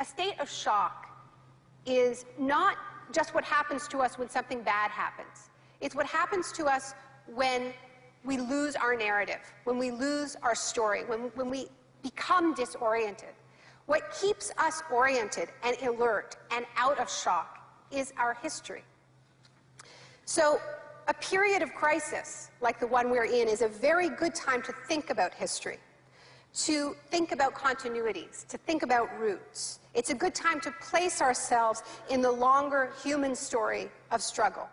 A state of shock is not just what happens to us when something bad happens. It's what happens to us when we lose our narrative, when we lose our story, when we become disoriented. What keeps us oriented and alert and out of shock is our history. So a period of crisis like the one we're in is a very good time to think about history, to think about continuities, to think about roots. It's a good time to place ourselves in the longer human story of struggle.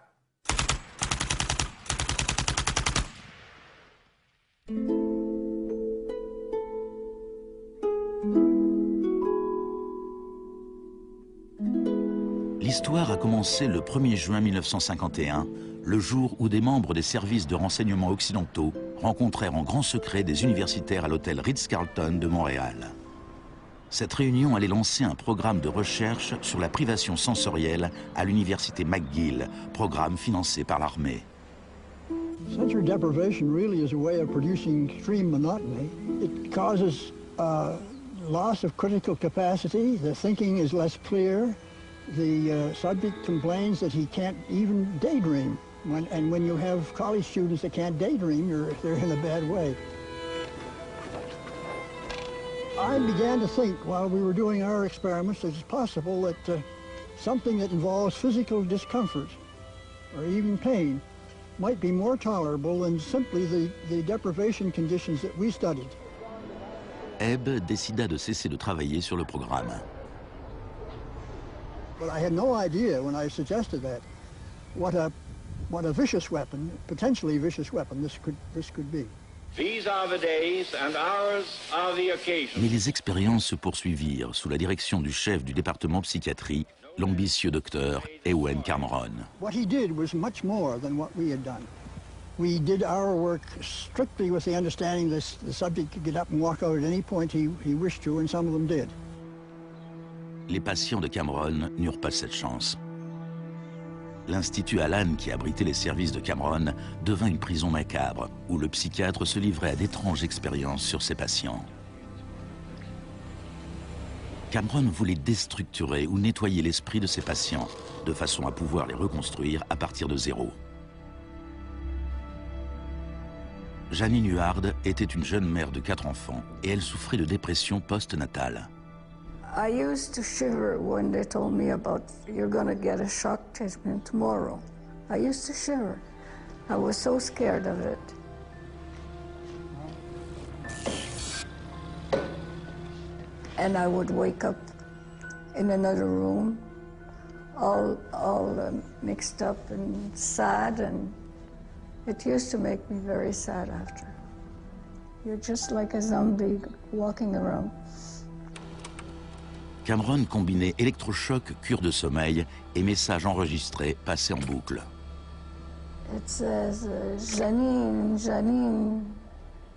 L'histoire a commencé le 1er juin 1951, le jour où des membres des services de renseignement occidentaux rencontrèrent en grand secret des universitaires à l'hôtel Ritz-Carlton de Montréal. Cette réunion allait lancer un programme de recherche sur la privation sensorielle à l'université McGill, programme financé par l'armée. Sensory deprivation really is a way of producing extreme monotony. It causes loss of critical capacity. The thinking is less clear. The subject complains that he can't even daydream. And when you have college students that can't daydream, they're in a bad way. I began to think while we were doing our experiments that it's possible that something that involves physical discomfort or even pain might be more tolerable than simply the deprivation conditions that we studied. Ebb décida de cesser de travailler sur le programme. But I had no idea when I suggested that what a vicious weapon, potentially vicious weapon, this could be. These are the days and ours are the occasions. Mais les expériences se poursuivirent sous la direction du chef du département psychiatrie, l'ambitieux docteur Ewen Cameron. What he did was much more than what we had done. We did our work strictly with the understanding that the subject could get up and walk out at any point he wished to, and some of them did. Les patients de Cameron n'eurent pas cette chance. L'Institut Allen, qui abritait les services de Cameron, devint une prison macabre, où le psychiatre se livrait à d'étranges expériences sur ses patients. Cameron voulait déstructurer ou nettoyer l'esprit de ses patients, de façon à pouvoir les reconstruire à partir de zéro. Janine Huard était une jeune mère de 4 enfants et elle souffrait de dépression postnatale. I used to shiver when they told me about, you're going to get a shock treatment tomorrow. I used to shiver. I was so scared of it. And I would wake up in another room, all mixed up and sad, and it used to make me very sad after. You're just like a zombie walking around. Cameron combinait électrochoc, cure de sommeil et messages enregistrés passés en boucle. It says, Janine, Janine,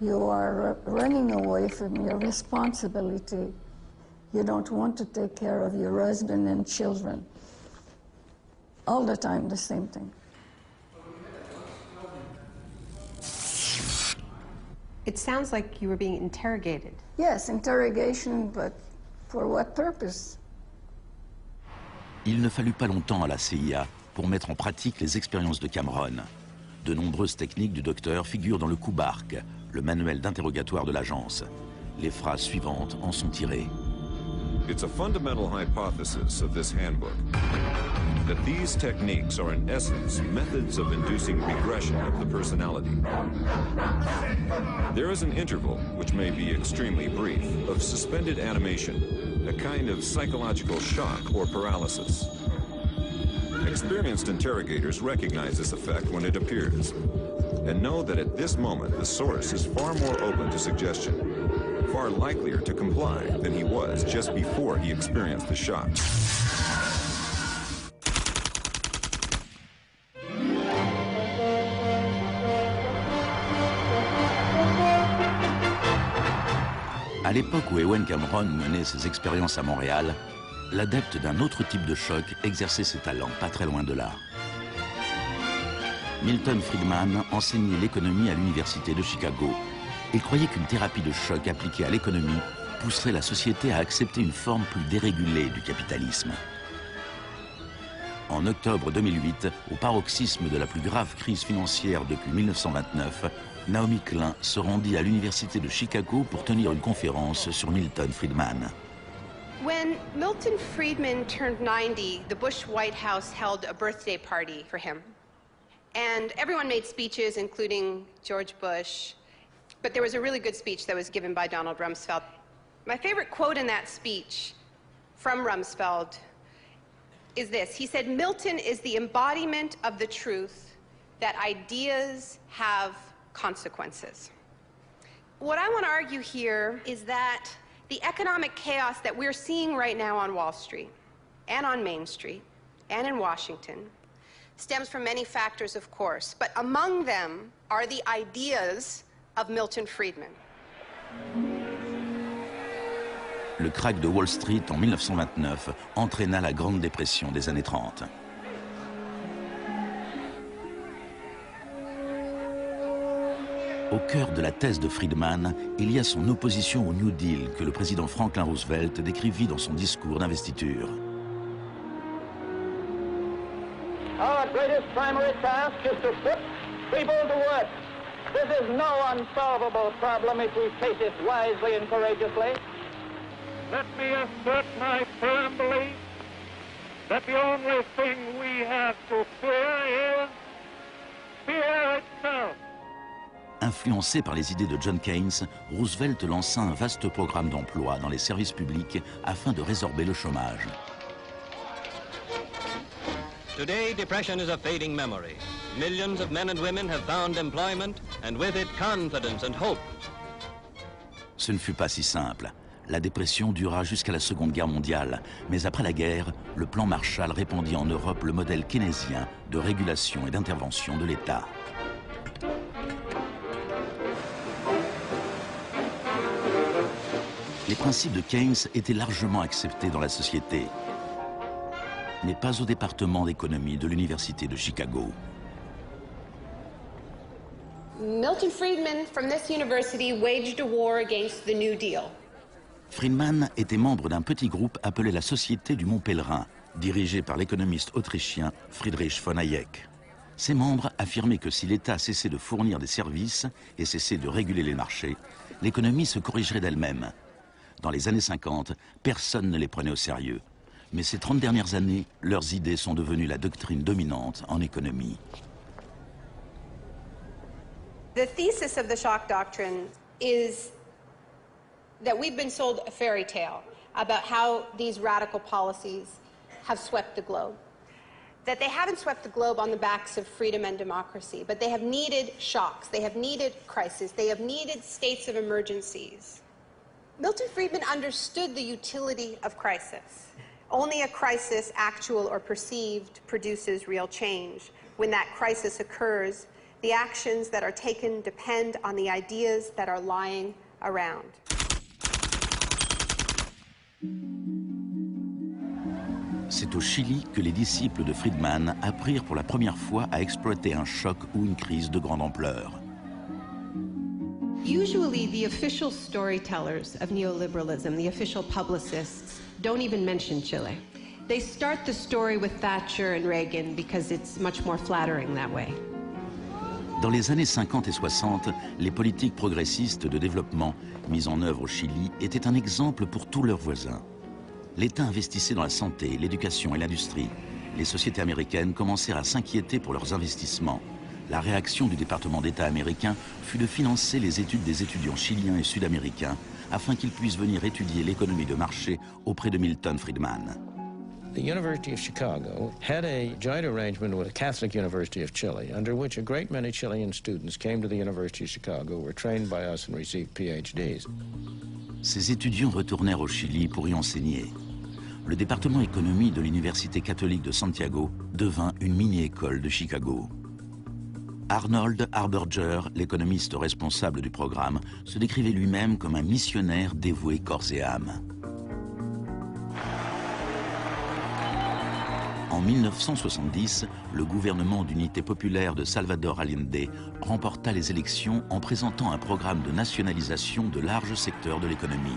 you are running away from your responsibility. You don't want to take care of your husband and children. All the time, the same thing. It sounds like you were being interrogated. Yes, interrogation, but for what purpose? Il ne fallut pas longtemps à la CIA pour mettre en pratique les expériences de Cameron. De nombreuses techniques du docteur figurent dans le Kubark, le manuel d'interrogatoire de l'agence. Les phrases suivantes en sont tirées. It's a fundamental hypothesis of this handbook that these techniques are in essence methods of inducing regression of the personality. There is an interval, which may be extremely brief, of suspended animation, a kind of psychological shock or paralysis. Experienced interrogators recognize this effect when it appears and know that at this moment the source is far more open to suggestion, far likelier to comply than he was just before he experienced the shock. À l'époque où Ewen Cameron menait ses expériences à Montréal, l'adepte d'un autre type de choc exerçait ses talents pas très loin de là. Milton Friedman enseignait l'économie à l'université de Chicago. Il croyait qu'une thérapie de choc appliquée à l'économie pousserait la société à accepter une forme plus dérégulée du capitalisme. En octobre 2008, au paroxysme de la plus grave crise financière depuis 1929, Naomi Klein se rendit à l'université de Chicago pour tenir une conférence sur Milton Friedman. When Milton Friedman turned 90, the Bush White House held a birthday party for him. And everyone made speeches, including George Bush. But there was a really good speech that was given by Donald Rumsfeld. My favorite quote in that speech from Rumsfeld is this. He said, "Milton is the embodiment of the truth that ideas have consequences." What I want to argue here is that the economic chaos that we're seeing right now on Wall Street and on Main Street and in Washington stems from many factors, of course, but among them are the ideas of Milton Friedman. Le krach de Wall Street en 1929 entraîna la Grande Dépression des années 30. Au cœur de la thèse de Friedman, il y a son opposition au New Deal que le président Franklin Roosevelt décrivit dans son discours d'investiture. Our greatest primary task is to put people to work. This is no unsolvable problem if we face it wisely and courageously. Let me assert my firm belief that the only thing we have to fear is fear itself. Influencé par les idées de John Keynes, Roosevelt lança un vaste programme d'emploi dans les services publics afin de résorber le chômage. Today, depression is a fading memory. Millions of men and women have found employment, and with it, confidence and hope. Ce ne fut pas si simple. La dépression dura jusqu'à la Seconde Guerre mondiale, mais après la guerre, le plan Marshall répandit en Europe le modèle keynésien de régulation et d'intervention de l'État. Les principes de Keynes étaient largement acceptés dans la société, mais pas au département d'économie de l'Université de Chicago. Milton Friedman from this university waged a war against the New Deal. Friedman était membre d'un petit groupe appelé la Société du Mont Pèlerin, dirigé par l'économiste autrichien Friedrich von Hayek. Ses membres affirmaient que si l'État cessait de fournir des services et cessait de réguler les marchés, l'économie se corrigerait d'elle-même. Dans les années 50, personne ne les prenait au sérieux. Mais ces 30 dernières années, leurs idées sont devenues la doctrine dominante en économie. The thesis of the shock doctrine is that we've been sold a fairy tale about how these radical policies have swept the globe. That they haven't swept the globe on the backs of freedom and democracy, but they have needed shocks, they have needed crises, they have needed states of emergencies. Milton Friedman understood the utility of crisis. Only a crisis, actual or perceived, produces real change. When that crisis occurs, the actions that are taken depend on the ideas that are lying around. C'est au Chili que les disciples de Friedman apprirent pour la première fois à exploiter un choc ou une crise de grande ampleur. Usually the official storytellers of neoliberalism, the official publicists, don't even mention Chile. They start the story with Thatcher and Reagan because it's much more flattering that way. Dans les années 50 et 60, les politiques progressistes de développement mises en œuvre au Chili étaient un exemple pour tous leurs voisins. L'État investissait dans la santé, l'éducation et l'industrie. Les sociétés américaines commencèrent à s'inquiéter pour leurs investissements. La réaction du département d'État américain fut de financer les études des étudiants chiliens et sud-américains afin qu'ils puissent venir étudier l'économie de marché auprès de Milton Friedman. The University of Chicago had a joint arrangement with the Catholic University of Chile, under which a great many Chilean students came to the University of Chicago, were trained by us and received PhDs. Ces étudiants retournèrent au Chili pour y enseigner. Le département économie de l'Université catholique de Santiago devint une mini-école de Chicago. Arnold Harberger, l'économiste responsable du programme, se décrivait lui-même comme un missionnaire dévoué corps et âme. En 1970, le gouvernement d'unité populaire de Salvador Allende remporta les élections en présentant un programme de nationalisation de larges secteurs de l'économie.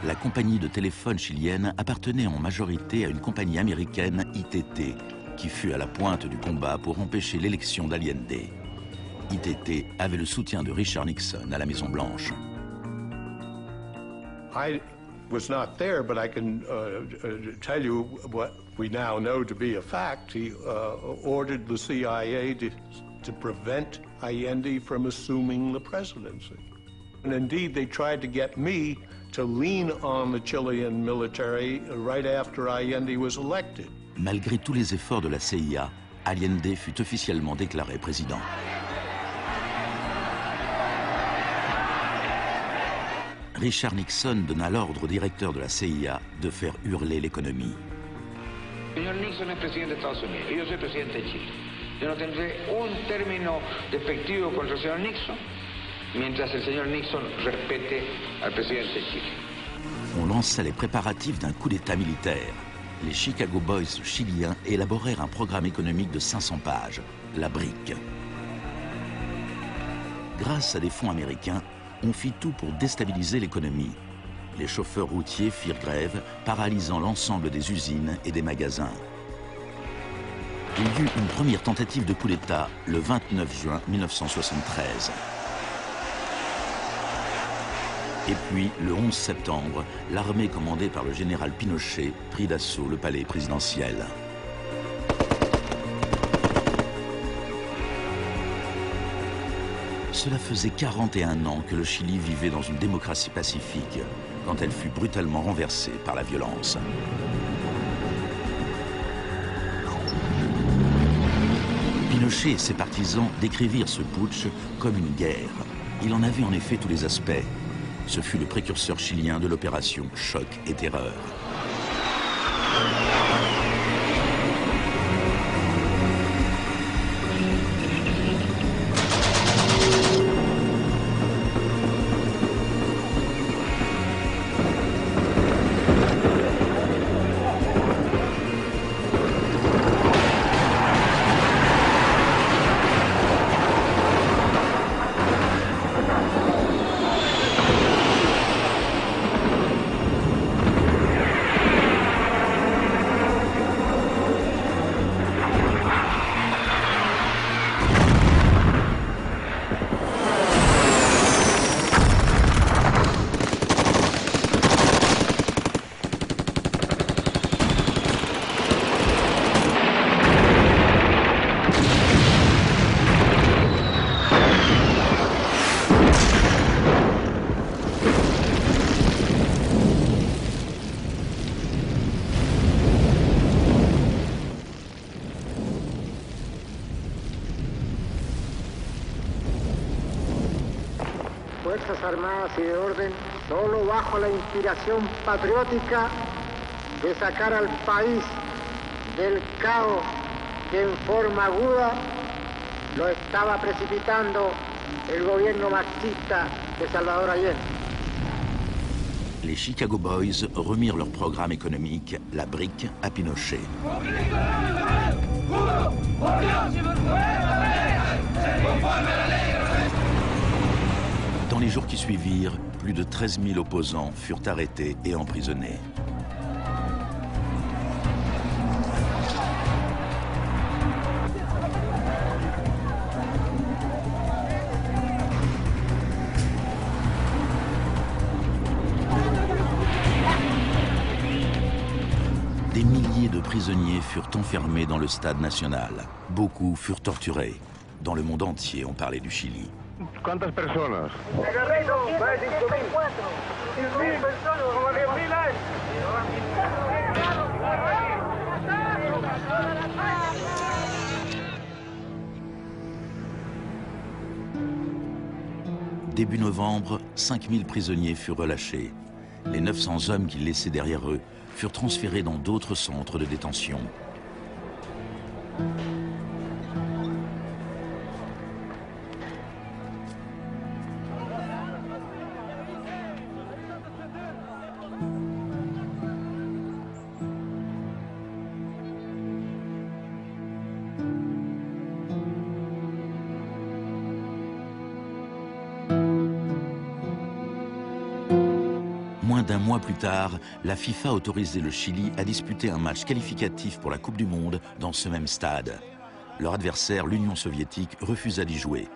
la compagnie de téléphone chilienne appartenait en majorité à une compagnie américaine, ITT, qui fut à la pointe du combat pour empêcher l'élection d'Allende. ITT avait le soutien de Richard Nixon à la Maison-Blanche. I was not there, but I can tell you what we now know to be a fact. He ordered the CIA to prevent Allende from assuming the presidency. And indeed, they tried to get me to lean on the Chilean military right after Allende was elected. Malgré tous les efforts de la CIA, Allende fut officiellement déclaré président. Richard Nixon donna l'ordre au directeur de la CIA de faire hurler l'économie. Señor Nixon es presidente de Estados Unidos y yo soy presidente de Chile. Yo no tendré un término despectivo contra el señor Nixon mientras el señor Nixon respete al presidente de Chile. On lança les préparatifs d'un coup d'État militaire. Les Chicago Boys chiliens élaborèrent un programme économique de 500 pages, la BRIC. Grâce à des fonds américains, on fit tout pour déstabiliser l'économie. Les chauffeurs routiers firent grève, paralysant l'ensemble des usines et des magasins. Il y eut une première tentative de coup d'État le 29 juin 1973. Et puis, le 11 septembre, l'armée commandée par le général Pinochet prit d'assaut le palais présidentiel. Cela faisait 41 ans que le Chili vivait dans une démocratie pacifique, quand elle fut brutalement renversée par la violence. Pinochet et ses partisans décrivirent ce putsch comme une guerre. Il en avait en effet tous les aspects. Ce fut le précurseur chilien de l'opération Choc et Terreur. Fuerzas Armadas y de Orden, solo bajo la inspiración patriótica de sacar al país del caos que en forma aguda lo estaba precipitando el gobierno marxista de Salvador Allende. Les Chicago Boys remirent leur programme économique, la BRIC, à Pinochet. Dans les jours qui suivirent, plus de 13 000 opposants furent arrêtés et emprisonnés. Des milliers de prisonniers furent enfermés dans le stade national. Beaucoup furent torturés. Dans le monde entier, on parlait du Chili. ¿Cuántas personas? Début novembre, 5000 prisonniers furent relâchés. Les 900 hommes qu'ils laissaient derrière eux furent transférés dans d'autres centres de détention. Moins d'un mois plus tard, la FIFA autorisait le Chili à disputer un match qualificatif pour la Coupe du Monde dans ce même stade. Leur adversaire, l'Union soviétique, refusa d'y jouer.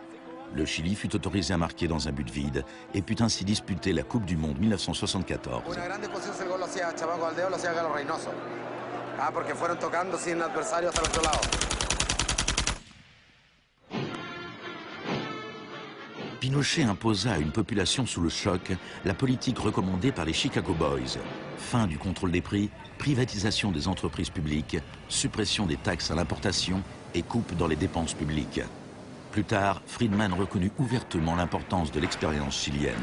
Le Chili fut autorisé à marquer dans un but vide et put ainsi disputer la Coupe du Monde 1974. Pinochet imposa à une population sous le choc la politique recommandée par les Chicago Boys. Fin du contrôle des prix, privatisation des entreprises publiques, suppression des taxes à l'importation et coupe dans les dépenses publiques. Plus tard, Friedman reconnut ouvertement l'importance de l'expérience chilienne.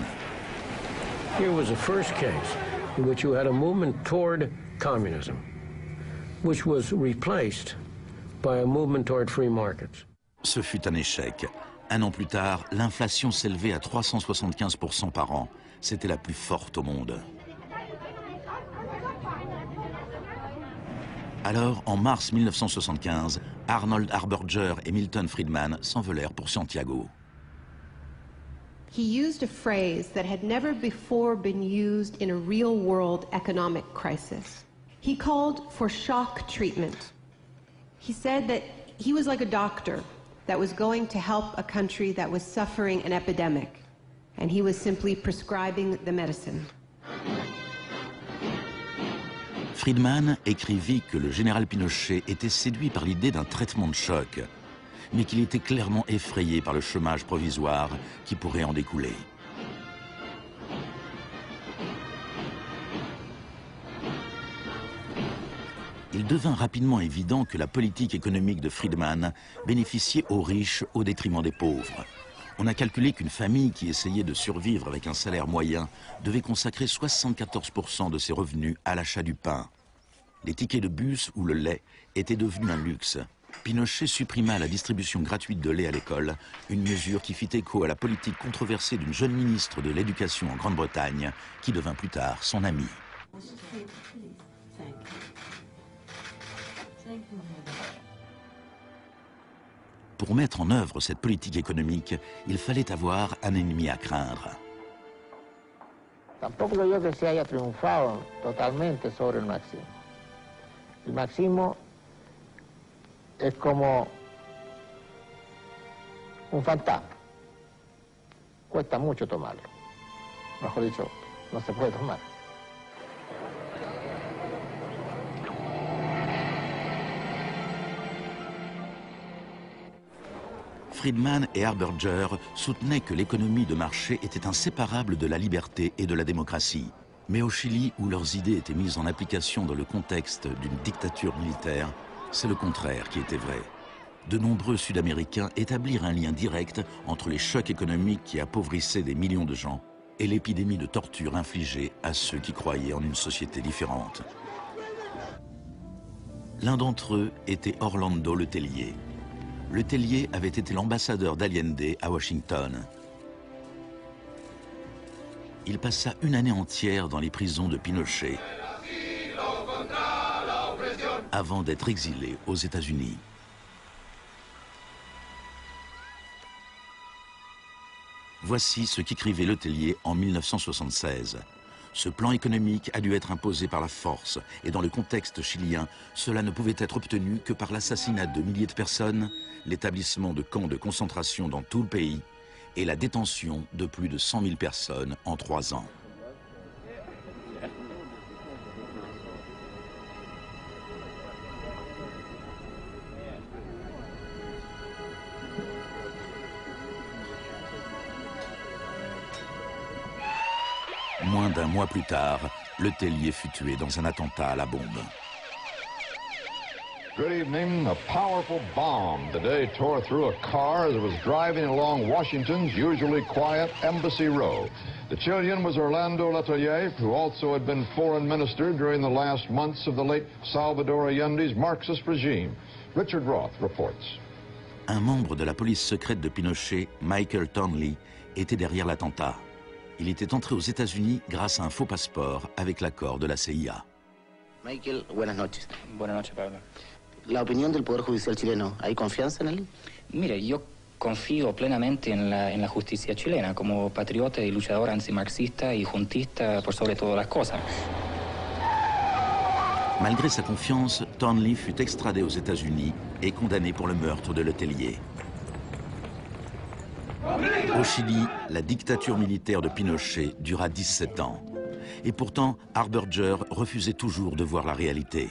Here was the first case in which you had a movement toward communism, which was replaced by a movement toward free markets. Ce fut un échec. Un an plus tard, l'inflation s'élevait à 375% par an. C'était la plus forte au monde. Alors, en mars 1975, Arnold Harberger et Milton Friedman s'envolèrent pour Santiago. He used a phrase that had never before been used in a real-world economic crisis. He called for shock treatment. He said that he was like a doctor that was going to help a country that was suffering an epidemic, and he was simply prescribing the medicine. Friedman écrivit que le général Pinochet était séduit par l'idée d'un traitement de choc, mais qu'il était clairement effrayé par le chômage provisoire qui pourrait en découler. Il devint rapidement évident que la politique économique de Friedman bénéficiait aux riches au détriment des pauvres. On a calculé qu'une famille qui essayait de survivre avec un salaire moyen devait consacrer 74% de ses revenus à l'achat du pain. Les tickets de bus ou le lait étaient devenus un luxe. Pinochet supprima la distribution gratuite de lait à l'école, une mesure qui fit écho à la politique controversée d'une jeune ministre de l'Éducation en Grande-Bretagne, qui devint plus tard son amie. Pour mettre en œuvre cette politique économique, il fallait avoir un ennemi à craindre. Tampoco creo que se haya triunfado totalmente sobre el marxismo. El marxismo es como un fantasma. Cuesta mucho tomarlo. Mejor dicho, no se puede tomar. Friedman et Harberger soutenaient que l'économie de marché était inséparable de la liberté et de la démocratie. Mais au Chili, où leurs idées étaient mises en application dans le contexte d'une dictature militaire, c'est le contraire qui était vrai. De nombreux Sud-Américains établirent un lien direct entre les chocs économiques qui appauvissaient des millions de gens et l'épidémie de torture infligée à ceux qui croyaient en une société différente. L'un d'entre eux était Orlando Letelier. Letelier avait été l'ambassadeur d'Allende à Washington. Il passa une année entière dans les prisons de Pinochet avant d'être exilé aux États-Unis. Voici ce qu'écrivait Letelier en 1976. Ce plan économique a dû être imposé par la force et dans le contexte chilien, cela ne pouvait être obtenu que par l'assassinat de milliers de personnes, l'établissement de camps de concentration dans tout le pays et la détention de plus de 100 000 personnes en 3 ans. Moins d'un mois plus tard, Letelier fut tué dans un attentat à la bombe. Good evening. A powerful bomb today tore through a car as it was driving along Washington's usually quiet Embassy Row. The Chilean was Orlando Letelier, who also had been foreign minister during the last months of the late Salvador Allende's Marxist regime. Richard Roth reports. Un membre de la police secrète de Pinochet, Michael Townley, était derrière l'attentat. Il était entré aux États-Unis grâce à un faux passeport avec l'accord de la CIA. Michael, buenas noches. Buenas noches, Pablo. La opinión del Poder Judicial chileno, ¿hay confianza en él? Mire, yo Confío plenamente en la justicia chilena como patriota y luchador antimarxista y juntista por sobre todas las cosas. Malgré sa confiance, Thornley fut extradé aux États-Unis et condamné pour le meurtre de Letellier. Au Chili, la dictature militaire de Pinochet dura 17 ans. Et pourtant, Harberger refusait toujours de voir la réalité.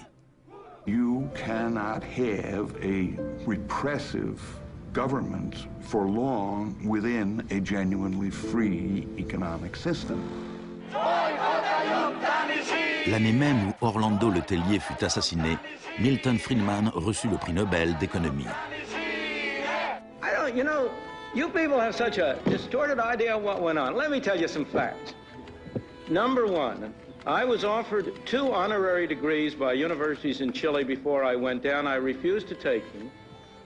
You cannot have a repressive government for long within a genuinely free economic system. L'année même où Orlando Letellier fut assassiné, Milton Friedman reçut le prix Nobel d'économie. You know, you people have such a distorted idea of what went on. Let me tell you some facts. Number one, I was offered 2 honorary degrees by universities in Chile before I went down. I refused to take them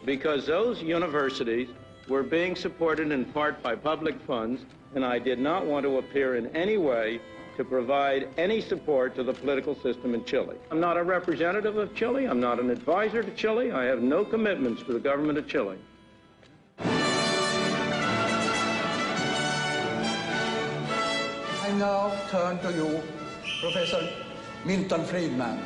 because those universities were being supported in part by public funds, and I did not want to appear in any way to provide any support to the political system in Chile. I'm not a representative of Chile. I'm not an advisor to Chile. I have no commitments to the government of Chile. I now turn to you, Professor Milton Friedman.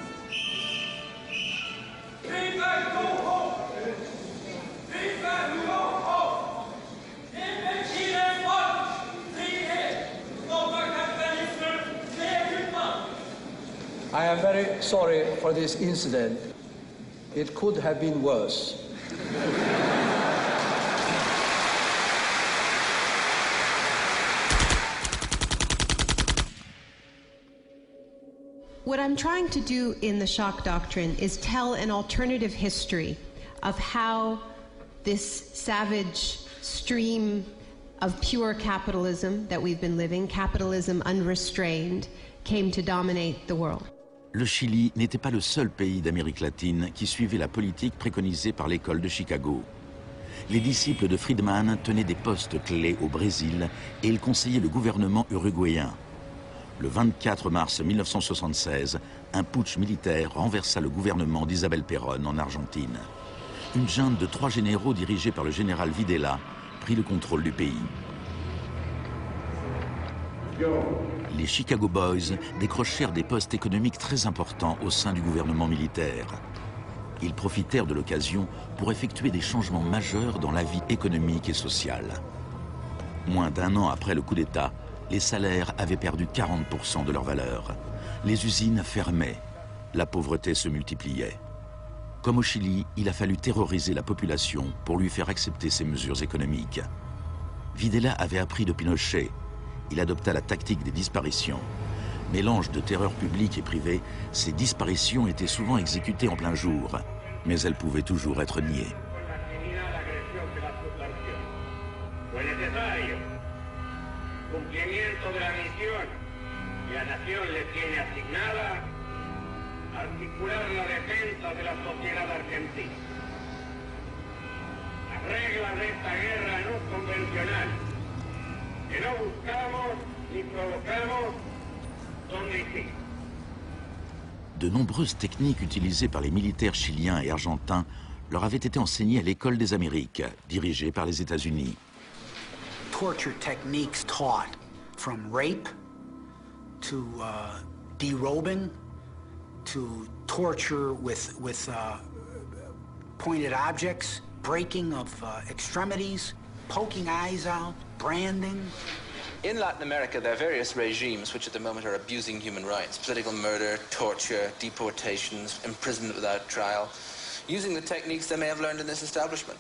I am very sorry for this incident. It could have been worse. What I'm trying to do in the shock doctrine is tell an alternative history of how this savage stream of pure capitalism that we've been living, capitalism unrestrained, came to dominate the world. Le Chili n'était pas le seul pays d'Amérique latine qui suivait la politique préconisée par l'école de Chicago. Les disciples de Friedman tenaient des postes clés au Brésil et ils conseillaient le gouvernement uruguayen. Le 24 mars 1976, un putsch militaire renversa le gouvernement d'Isabel Perón en Argentine. Une junte de 3 généraux dirigée par le général Videla prit le contrôle du pays. Les Chicago Boys décrochèrent des postes économiques très importants au sein du gouvernement militaire. Ils profitèrent de l'occasion pour effectuer des changements majeurs dans la vie économique et sociale. Moins d'1 an après le coup d'État, les salaires avaient perdu 40% de leur valeur. Les usines fermaient. La pauvreté se multipliait. Comme au Chili, il a fallu terroriser la population pour lui faire accepter ces mesures économiques. Videla avait appris de Pinochet. Il adopta la tactique des disparitions. Mélange de terreur publique et privée, ces disparitions étaient souvent exécutées en plein jour, mais elles pouvaient toujours être niées. Cumplimiento de la misión que la nación le tiene asignada, articular la defensa de la sociedad argentina. Las reglas de esta guerra no convencional, que no buscamos ni provocamos, son distintas. De nombreuses techniques utilisées par les militaires chiliens et argentins leur avaient été enseignées à l'École des Amériques, dirigée par les États-Unis. Torture techniques taught, from rape to derobing to torture with pointed objects, breaking of extremities, poking eyes out, branding. In Latin America, there are various regimes which at the moment are abusing human rights. Political murder, torture, deportations, imprisonment without trial, using the techniques they may have learned in this establishment.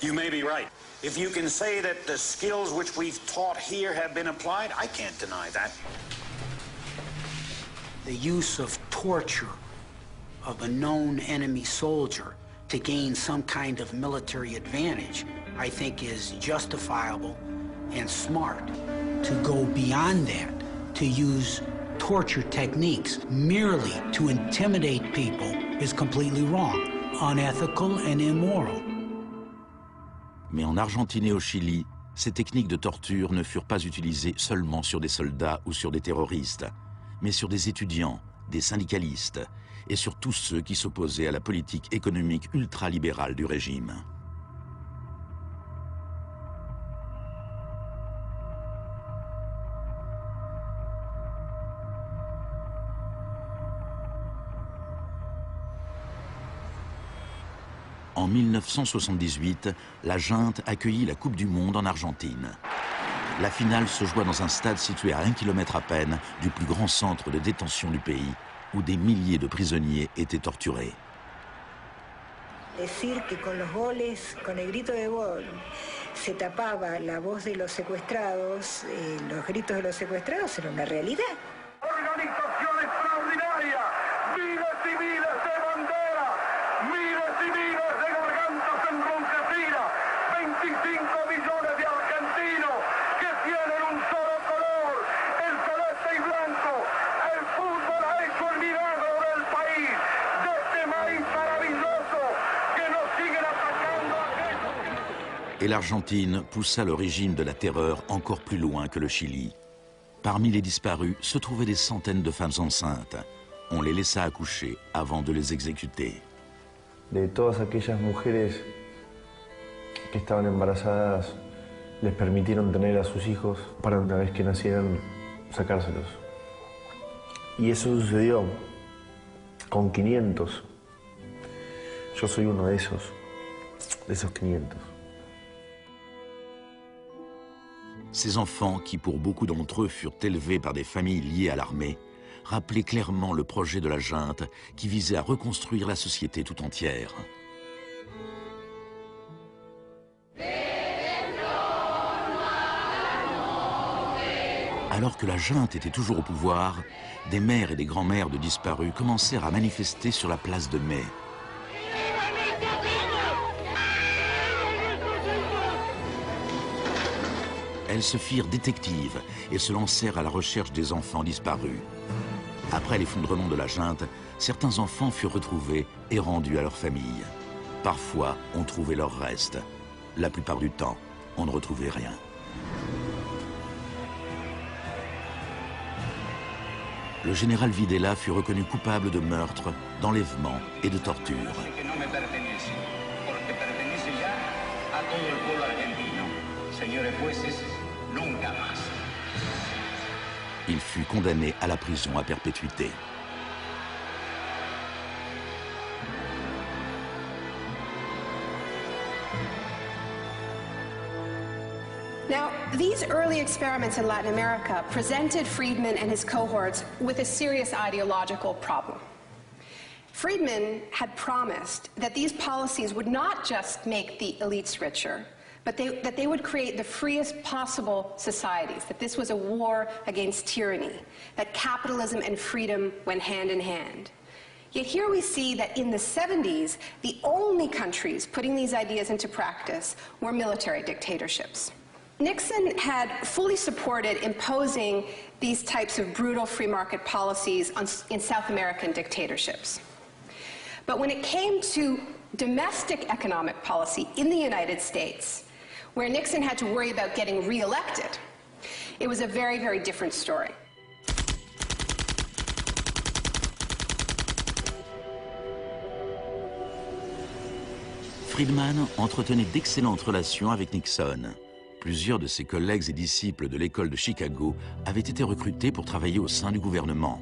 You may be right. If you can say that the skills which we've taught here have been applied, I can't deny that. The use of torture of a known enemy soldier to gain some kind of military advantage, I think is justifiable and smart. To go beyond that, to use torture techniques merely to intimidate people is completely wrong, unethical and immoral. Mais en Argentine et au Chili, ces techniques de torture ne furent pas utilisées seulement sur des soldats ou sur des terroristes, mais sur des étudiants, des syndicalistes et sur tous ceux qui s'opposaient à la politique économique ultralibérale du régime. En 1978, la junte accueillit la Coupe du Monde en Argentine. La finale se joua dans un stade situé à 1 kilomètre à peine du plus grand centre de détention du pays, où des milliers de prisonniers étaient torturés. Decir que con los goles, con el grito de gol, se tapaba la voz de los secuestrados, los gritos de los secuestrados era una realidad. Organización extraordinaria, miles y miles de banderas, miles y miles de gargantas enronquecidas, 25 millones de argentinos que tienen un solo color, el celeste y blanco. El fútbol ha hecho el milagro del país, de este maíz maravilloso que nos siguen atacando a aquellos. Et l'Argentine poussa le régime de la terreur encore plus loin que le Chili. Parmi les disparus se trouvaient des centaines de femmes enceintes. On les laissa accoucher avant de les exécuter. De todas aquellas mujeres que estaban embarazadas, les permitieron tener a sus hijos para una vez que nacieran, sacárselos. Y eso sucedió con 500. Yo soy uno de esos 500. Ces enfants, qui pour beaucoup d'entre eux furent élevés par des familles liées à l'armée, rappelaient clairement le projet de la junte qui visait à reconstruire la société tout entière. Alors que la junte était toujours au pouvoir, des mères et des grands-mères de disparus commencèrent à manifester sur la place de Mai. Elles se firent détectives et se lancèrent à la recherche des enfants disparus. Après l'effondrement de la junte, certains enfants furent retrouvés et rendus à leur famille. Parfois, on trouvait leurs restes. La plupart du temps, on ne retrouvait rien. Le général Videla fut reconnu coupable de meurtre, d'enlèvement et de torture. Il fut condamné à la prison à perpétuité. Now, these early experiments in Latin America presented Friedman and his cohorts with a serious ideological problem. Friedman had promised that these policies would not just make the elites richer, but that they would create the freest possible societies, that this was a war against tyranny, that capitalism and freedom went hand in hand. Yet here we see that in the 70s, the only countries putting these ideas into practice were military dictatorships. Nixon had fully supported imposing these types of brutal free market policies in South American dictatorships. But when it came to domestic economic policy in the United States, where Nixon had to worry about getting re-elected, it was a very, very different story. Friedman entretenait d'excellentes relations avec Nixon. Plusieurs de ses collègues et disciples de l'école de Chicago avaient été recrutés pour travailler au sein du gouvernement.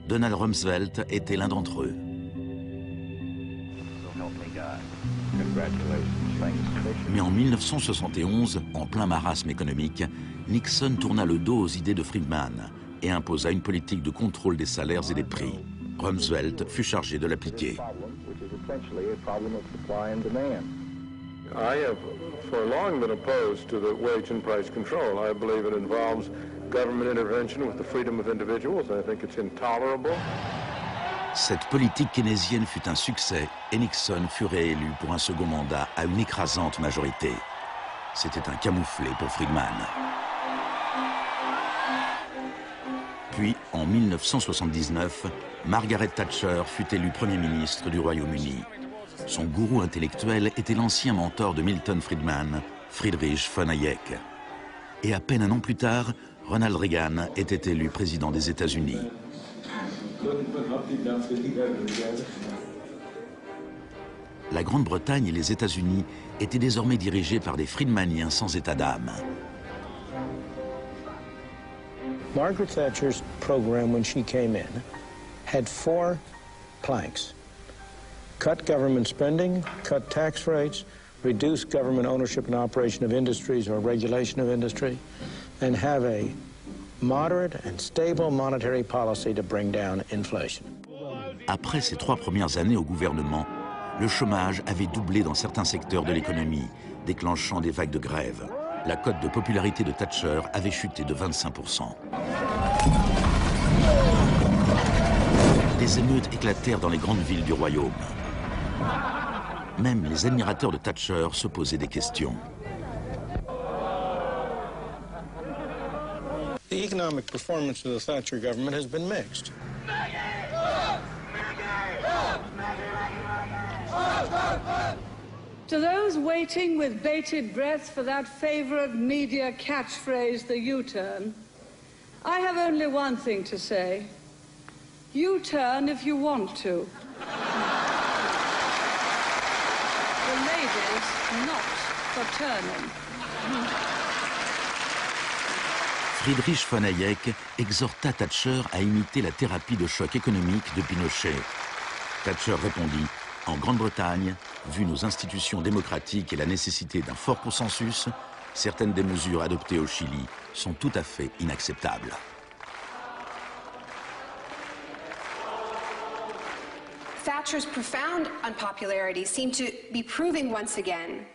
Donald Rumsfeld était l'un d'entre eux. Mais en 1971, en plein marasme économique, Nixon tourna le dos aux idées de Friedman et imposa une politique de contrôle des salaires et des prix. Rumsfeld fut chargé de l'appliquer. I have for long been opposed to the wage and price control. I believe it involves government intervention with the freedom of individuals. I think it's intolerable. Cette politique keynésienne fut un succès et Nixon fut réélu pour un second mandat à une écrasante majorité. C'était un camouflet pour Friedman. Puis, en 1979, Margaret Thatcher fut élue Premier ministre du Royaume-Uni. Son gourou intellectuel était l'ancien mentor de Milton Friedman, Friedrich von Hayek. Et à peine un an plus tard, Ronald Reagan était élu président des États-Unis. La Grande-Bretagne et les États-Unis étaient désormais dirigés par des Friedmaniens sans état d'âme. Margaret Thatcher's program when she came in had 4 planks. Cut government spending, cut tax rates, reduce government ownership and operation of industries or regulation of industry, and have a moderate and stable monetary policy to bring down inflation. Après ses 3 premières années au gouvernement, le chômage avait doublé dans certains secteurs de l'économie, déclenchant des vagues de grève. La cote de popularité de Thatcher avait chuté de 25%. Des émeutes éclatèrent dans les grandes villes du royaume. Même les admirateurs de Thatcher se posaient des questions. The economic performance of the Thatcher government has been mixed. To those waiting with bated breath for that favorite media catchphrase, the U-turn, I have only one thing to say. U-turn if you want to. The lady's not for turning. Friedrich von Hayek exhorta Thatcher à imiter la thérapie de choc économique de Pinochet. Thatcher répondit: en Grande-Bretagne, vu nos institutions démocratiques et la nécessité d'un fort consensus, certaines des mesures adoptées au Chili sont tout à fait inacceptables. Thatcher's profound unpopularity seemed to be proving once again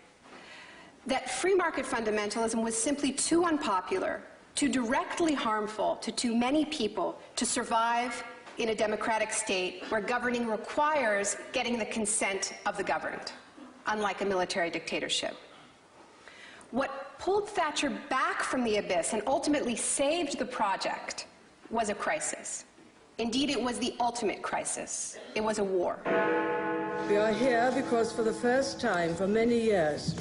that free market fundamentalism was simply too unpopular, too directly harmful to too many people to survive in a democratic state where governing requires getting the consent of the governed, unlike a military dictatorship. What pulled Thatcher back from the abyss and ultimately saved the project was a crisis. Indeed, it was the ultimate crisis. It was a war. We are here because for the first time for many years,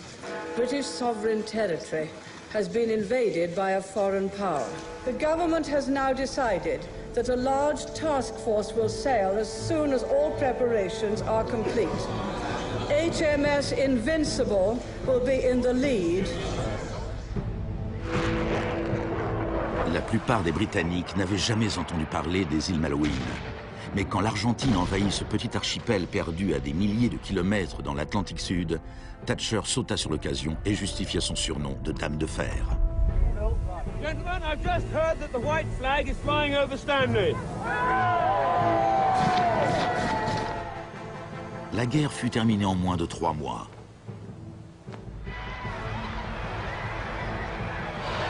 British sovereign territory has been invaded by a foreign power. The government has now decided that a large task force will sail as soon as all preparations are complete. HMS Invincible will be in the lead. La plupart des Britanniques n'avaient jamais entendu parler des îles Malouines. Mais quand l'Argentine envahit ce petit archipel perdu à des milliers de kilomètres dans l'Atlantique Sud, Thatcher sauta sur l'occasion et justifia son surnom de Dame de Fer. Gentlemen, I've just heard that the white flag is flying over Stanley. La guerre fut terminée en moins de 3 mois.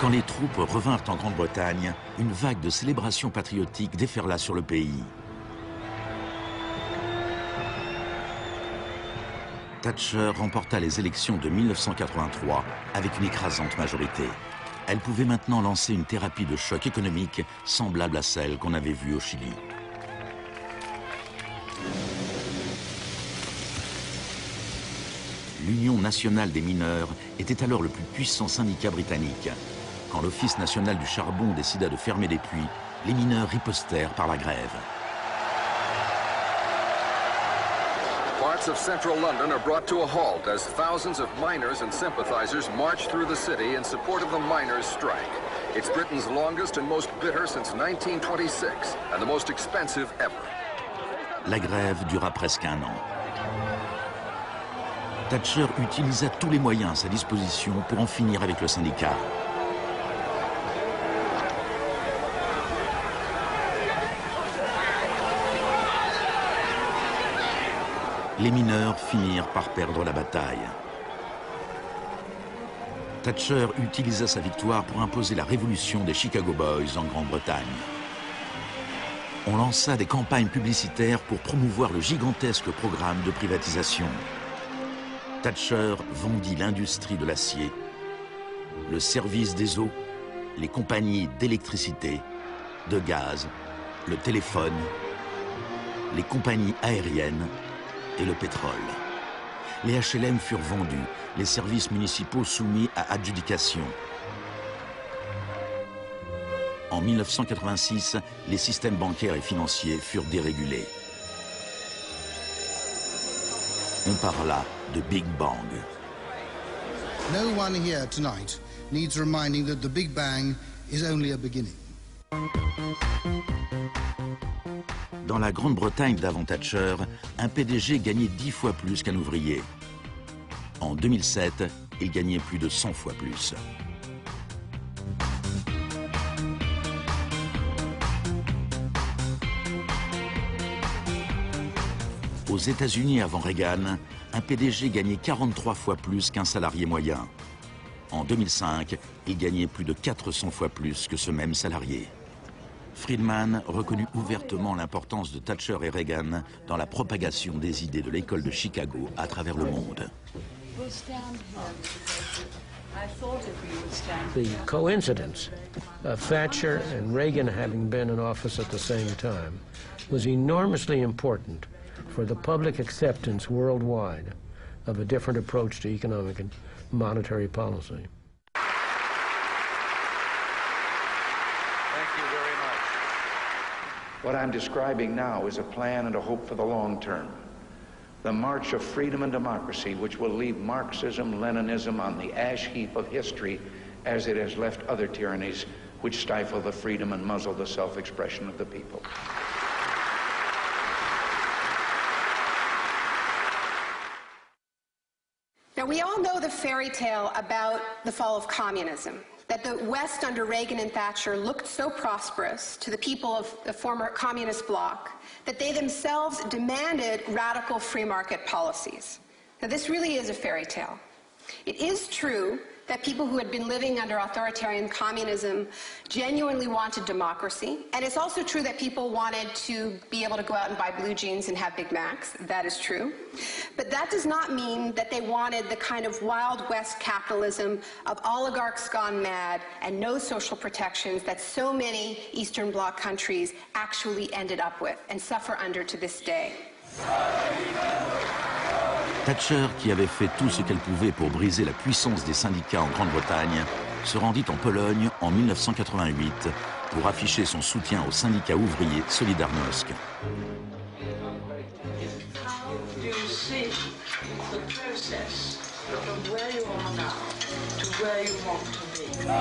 Quand les troupes revinrent en Grande-Bretagne, une vague de célébrations patriotiques déferla sur le pays. Thatcher remporta les élections de 1983 avec une écrasante majorité. Elle pouvait maintenant lancer une thérapie de choc économique semblable à celle qu'on avait vue au Chili. L'Union nationale des mineurs était alors le plus puissant syndicat britannique. Quand l'Office national du charbon décida de fermer des puits, les mineurs ripostèrent par la grève. Parts of central London are brought to a halt as thousands of miners and sympathizers march through the city in support of the miners' strike. It's Britain's longest and most bitter since 1926, and the most expensive ever. La grève dura presque 1 an. Thatcher utilisa tous les moyens à sa disposition pour en finir avec le syndicat. Les mineurs finirent par perdre la bataille. Thatcher utilisa sa victoire pour imposer la révolution des Chicago Boys en Grande-Bretagne. On lança des campagnes publicitaires pour promouvoir le gigantesque programme de privatisation. Thatcher vendit l'industrie de l'acier, le service des eaux, les compagnies d'électricité, de gaz, le téléphone, les compagnies aériennes et le pétrole. Les HLM furent vendus, les services municipaux soumis à adjudication. En 1986, les systèmes bancaires et financiers furent dérégulés. On parla de Big Bang. No one here tonight needs reminding that the Big Bang is only a beginning. Dans la Grande-Bretagne d'avant Thatcher, un PDG gagnait 10 fois plus qu'un ouvrier. En 2007, il gagnait plus de 100 fois plus. Aux États-Unis avant Reagan, un PDG gagnait 43 fois plus qu'un salarié moyen. En 2005, il gagnait plus de 400 fois plus que ce même salarié. Friedman reconnut ouvertement l'importance de Thatcher et Reagan dans la propagation des idées de l'école de Chicago à travers le monde. The coincidence of Thatcher and Reagan having been in office at the same time was enormously important for the public acceptance worldwide of a different approach to economic and monetary policy. What I'm describing now is a plan and a hope for the long term. The march of freedom and democracy, which will leave Marxism, Leninism on the ash heap of history as it has left other tyrannies which stifle the freedom and muzzle the self-expression of the people. Now, we all know the fairy tale about the fall of communism, that the West under Reagan and Thatcher looked so prosperous to the people of the former communist bloc that they themselves demanded radical free market policies. Now, this really is a fairy tale. It is true that people who had been living under authoritarian communism genuinely wanted democracy. And it's also true that people wanted to be able to go out and buy blue jeans and have Big Macs. That is true. But that does not mean that they wanted the kind of Wild West capitalism of oligarchs gone mad and no social protections that so many Eastern Bloc countries actually ended up with and suffer under to this day. Thatcher, qui avait fait tout ce qu'elle pouvait pour briser la puissance des syndicats en Grande-Bretagne, se rendit en Pologne en 1988 pour afficher son soutien au syndicat ouvrier Solidarność.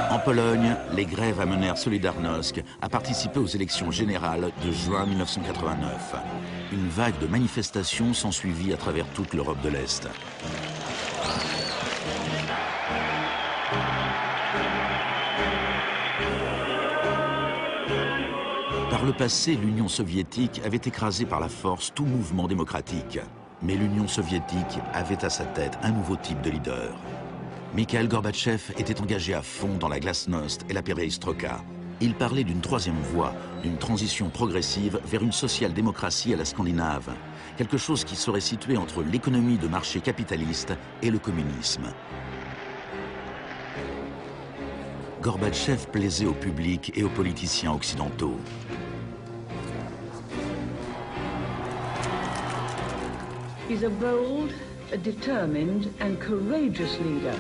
En Pologne, les grèves amenèrent Solidarność à participer aux élections générales de juin 1989. Une vague de manifestations s'ensuivit à travers toute l'Europe de l'Est. Par le passé, l'Union soviétique avait écrasé par la force tout mouvement démocratique. Mais l'Union soviétique avait à sa tête un nouveau type de leader. Mikhail Gorbatchev était engagé à fond dans la glasnost et la perestroïka. Il parlait d'une troisième voie, d'une transition progressive vers une social-démocratie à la scandinave, quelque chose qui serait situé entre l'économie de marché capitaliste et le communisme. Gorbatchev plaisait au public et aux politiciens occidentaux. He's a bold, a determined and courageous leader.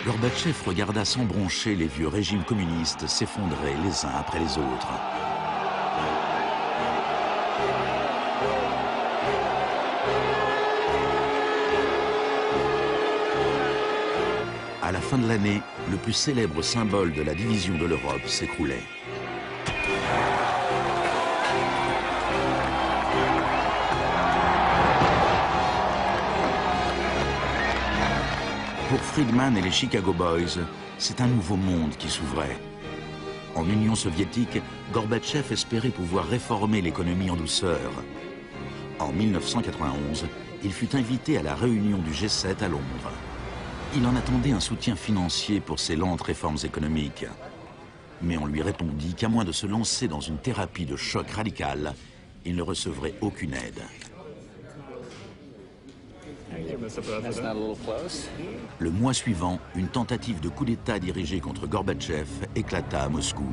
Gorbatchev regarda sans broncher les vieux régimes communistes s'effondrer les uns après les autres. À la fin de l'année, le plus célèbre symbole de la division de l'Europe s'écroulait. Pour Friedman et les Chicago Boys, c'est un nouveau monde qui s'ouvrait. En Union soviétique, Gorbatchev espérait pouvoir réformer l'économie en douceur. En 1991, il fut invité à la réunion du G7 à Londres. Il en attendait un soutien financier pour ses lentes réformes économiques. Mais on lui répondit qu'à moins de se lancer dans une thérapie de choc radical, il ne recevrait aucune aide. Le mois suivant, une tentative de coup d'État dirigée contre Gorbatchev éclata à Moscou.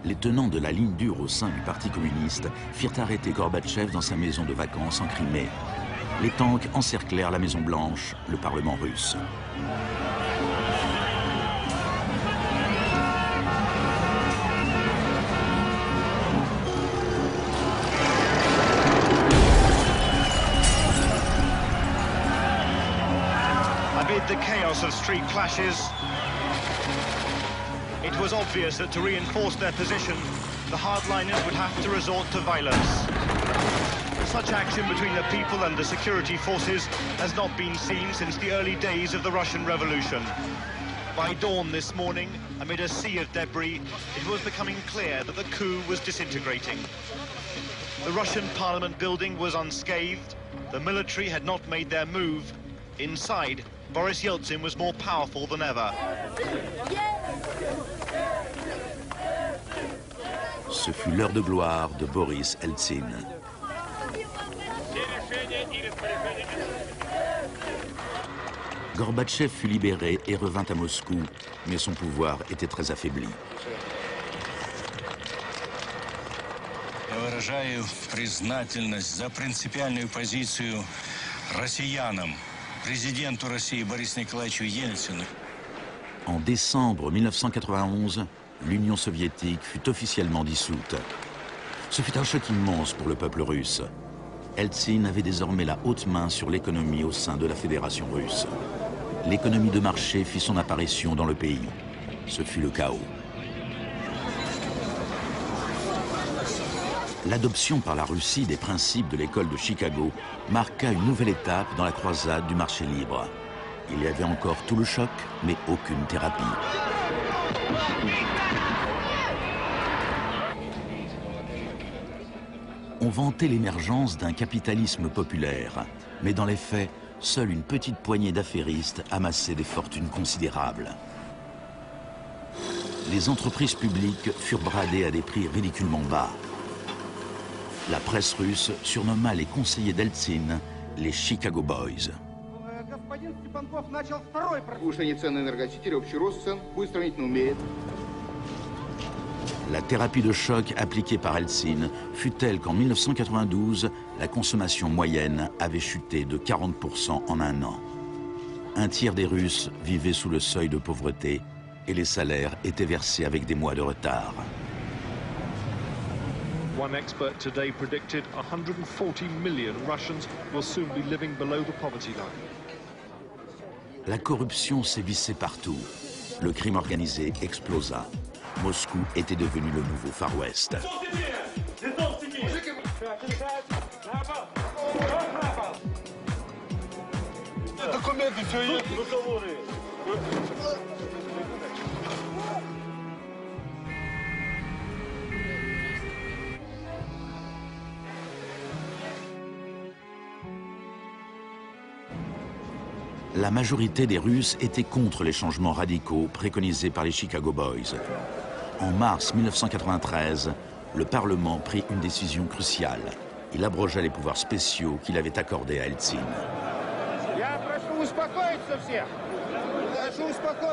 Les tenants de la ligne dure au sein du Parti communiste firent arrêter Gorbatchev dans sa maison de vacances en Crimée. Les tanks encerclèrent la Maison Blanche, le Parlement russe. Amid the chaos of street clashes, it was obvious that to reinforce their position, the hardliners would have to resort to violence. Such action between the people and the security forces has not been seen since the early days of the Russian Revolution. By dawn this morning, amid a sea of debris, it was becoming clear that the coup was disintegrating. The Russian parliament building was unscathed. The military had not made their move. Inside, Boris Yeltsin was more powerful than ever. Ce fut l'heure de gloire de Boris Eltsine. Gorbatchev fut libéré et revint à Moscou, mais son pouvoir était très affaibli. Я выражаю признательность за принципиальную позицию россиянам, президенту России Борису Николаевичу Ельцину. En décembre 1991, l'Union soviétique fut officiellement dissoute. Ce fut un choc immense pour le peuple russe. Eltsine avait désormais la haute main sur l'économie au sein de la Fédération russe. L'économie de marché fit son apparition dans le pays. Ce fut le chaos. L'adoption par la Russie des principes de l'école de Chicago marqua une nouvelle étape dans la croisade du marché libre. Il y avait encore tout le choc, mais aucune thérapie. On vantait l'émergence d'un capitalisme populaire, mais dans les faits, seule une petite poignée d'affairistes amassait des fortunes considérables. Les entreprises publiques furent bradées à des prix ridiculement bas. La presse russe surnomma les conseillers d'Eltsine les Chicago Boys. La thérapie de choc appliquée par Eltsine fut telle qu'en 1992, la consommation moyenne avait chuté de 40% en un an. Un tiers des Russes vivaient sous le seuil de pauvreté et les salaires étaient versés avec des mois de retard. One expert today predicted 140 million Russians will soon be living below the poverty line. La corruption sévissait partout. Le crime organisé explosa. Moscou était devenu le nouveau Far West. La majorité des Russes était contre les changements radicaux préconisés par les Chicago Boys. En mars 1993, le Parlement prit une décision cruciale. Il abrogea les pouvoirs spéciaux qu'il avait accordés à Eltsine.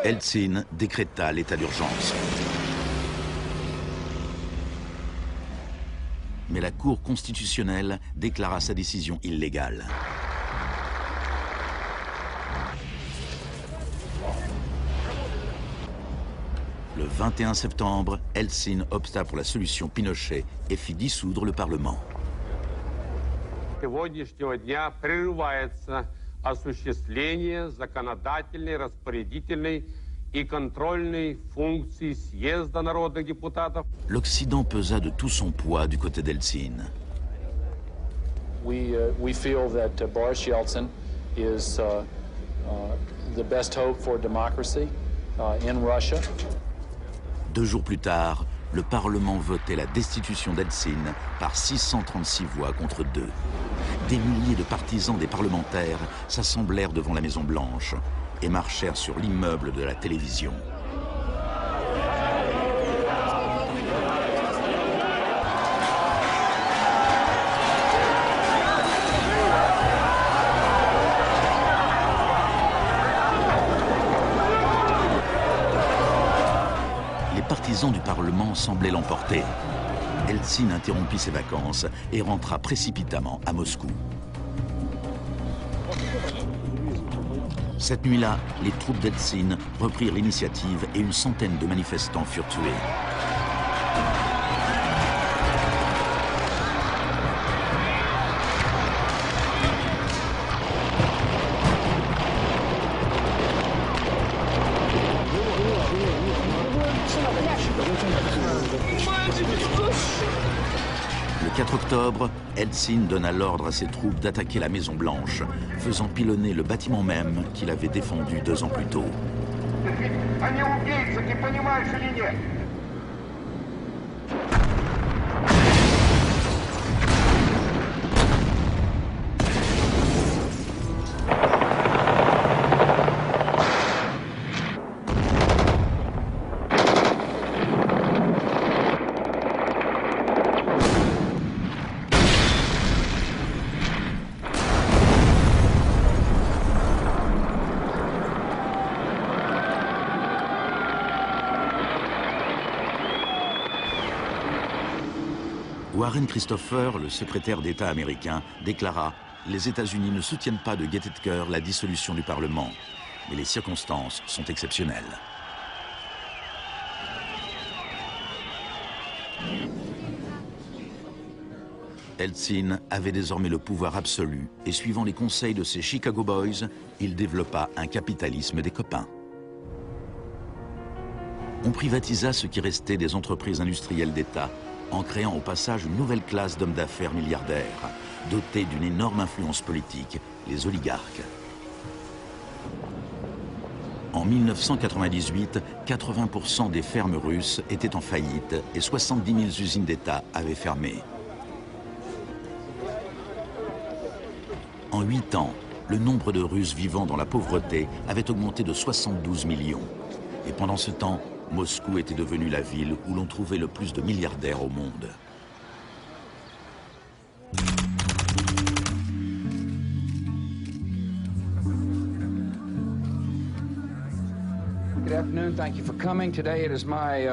Eltsine décréta l'état d'urgence. Mais la Cour constitutionnelle déclara sa décision illégale. Le 21 septembre, Eltsine opta pour la solution Pinochet et fit dissoudre le Parlement. Сегодняшнего дня прерывается осуществление законодательной, распорядительной и контрольной функций съезда народных депутатов. L'Occident pesa de tout son poids du côté d'Eltsine. We feel that Boris Yeltsin is the best hope for democracy in Russia. 2 jours plus tard, le Parlement votait la destitution d'Eltsine par 636 voix contre 2. Des milliers de partisans des parlementaires s'assemblèrent devant la Maison-Blanche et marchèrent sur l'immeuble de la télévision. Les partisans du Parlement semblaient l'emporter. Eltsine interrompit ses vacances et rentra précipitamment à Moscou. Cette nuit-là, les troupes d'Eltsine reprirent l'initiative et une centaine de manifestants furent tués. Le 4 octobre, Eltsine donna l'ordre à ses troupes d'attaquer la Maison-Blanche, faisant pilonner le bâtiment même qu'il avait défendu 2 ans plus tôt. Warren Christopher, le secrétaire d'État américain, déclara « Les États-Unis ne soutiennent pas de gaieté de cœur la dissolution du Parlement, mais les circonstances sont exceptionnelles. » Eltsine avait désormais le pouvoir absolu et suivant les conseils de ses Chicago Boys, il développa un capitalisme des copains. On privatisa ce qui restait des entreprises industrielles d'État, en créant au passage une nouvelle classe d'hommes d'affaires milliardaires, dotés d'une énorme influence politique, les oligarques. En 1998, 80% des fermes russes étaient en faillite et 70 000 usines d'État avaient fermé. En 8 ans, le nombre de Russes vivant dans la pauvreté avait augmenté de 72 millions. Et pendant ce temps, Moscou était devenue la ville où l'on trouvait le plus de milliardaires au monde. Good afternoon. Thank you for coming. Today it is my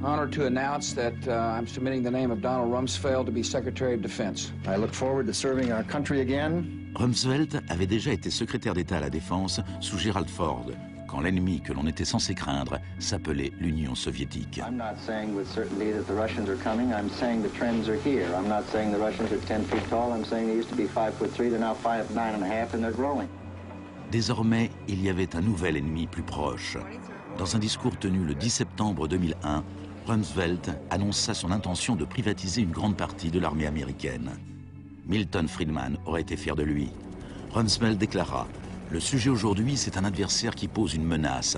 honor to announce that I'm submitting the name of Donald Rumsfeld to be Secretary of Defense. I look forward to serving our country again. Rumsfeld avait déjà été secrétaire d'État à la Défense sous Gerald Ford, quand l'ennemi que l'on était censé craindre s'appelait l'Union soviétique. I'm not saying with certainty that the Russians are coming. I'm saying the trends are here. I'm not saying the Russians are 10 feet tall. I'm saying they used to be 5'3". They're now 5'9.5", and they're growing. Désormais, il y avait un nouvel ennemi plus proche. Dans un discours tenu le 10 septembre 2001, Rumsfeld annonça son intention de privatiser une grande partie de l'armée américaine. Milton Friedman aurait été fier de lui. Rumsfeld déclara « Le sujet aujourd'hui, c'est un adversaire qui pose une menace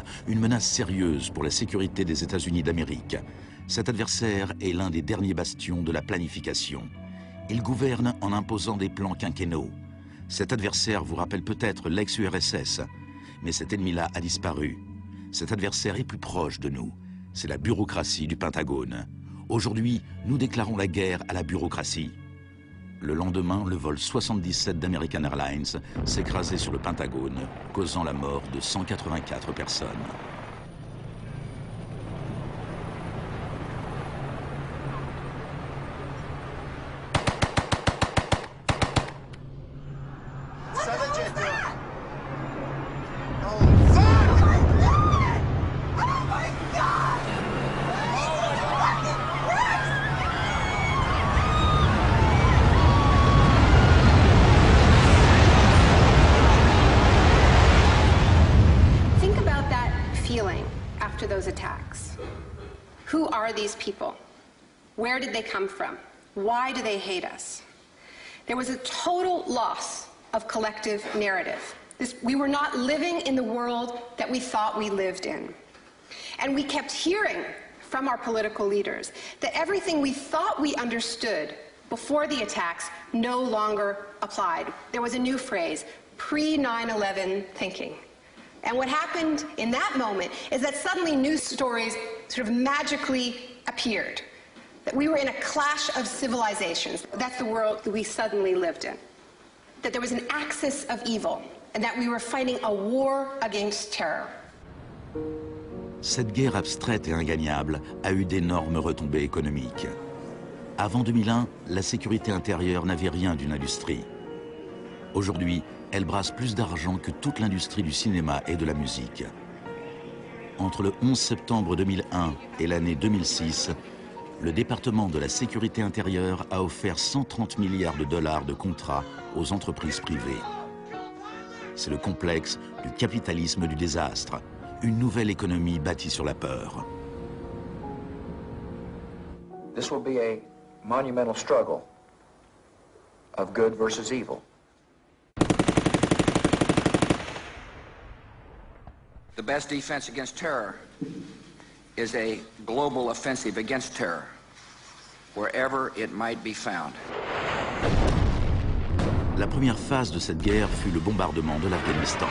sérieuse pour la sécurité des États-Unis d'Amérique. Cet adversaire est l'un des derniers bastions de la planification. Il gouverne en imposant des plans quinquennaux. Cet adversaire vous rappelle peut-être l'ex-URSS, mais cet ennemi-là a disparu. Cet adversaire est plus proche de nous. C'est la bureaucratie du Pentagone. Aujourd'hui, nous déclarons la guerre à la bureaucratie. » Le lendemain, le vol 77 d'American Airlines s'écrasait sur le Pentagone, causant la mort de 184 personnes. These people? Where did they come from? Why do they hate us? There was a total loss of collective narrative. We were not living in the world that we thought we lived in. And we kept hearing from our political leaders that everything we thought we understood before the attacks no longer applied. There was a new phrase, pre-9/11 thinking. And what happened in that moment is that suddenly news stories sort of magically appeared. That we were in a clash of civilizations. That's the world that we suddenly lived in. That there was an axis of evil, and that we were fighting a war against terror. Cette guerre abstraite et ingagnable a eu d'énormes retombées économiques. Avant 2001, la sécurité intérieure n'avait rien d'une industrie. Aujourd'hui, elle brasse plus d'argent que toute l'industrie du cinéma et de la musique. Entre le 11 septembre 2001 et l'année 2006, le département de la sécurité intérieure a offert 130 milliards de dollars de contrats aux entreprises privées. C'est le complexe du capitalisme du désastre, une nouvelle économie bâtie sur la peur. This will be monumental struggle of good versus evil. The best defense against terror is a global offensive against terror, wherever it might be found. La première phase de cette guerre fut le bombardement de l'Afghanistan.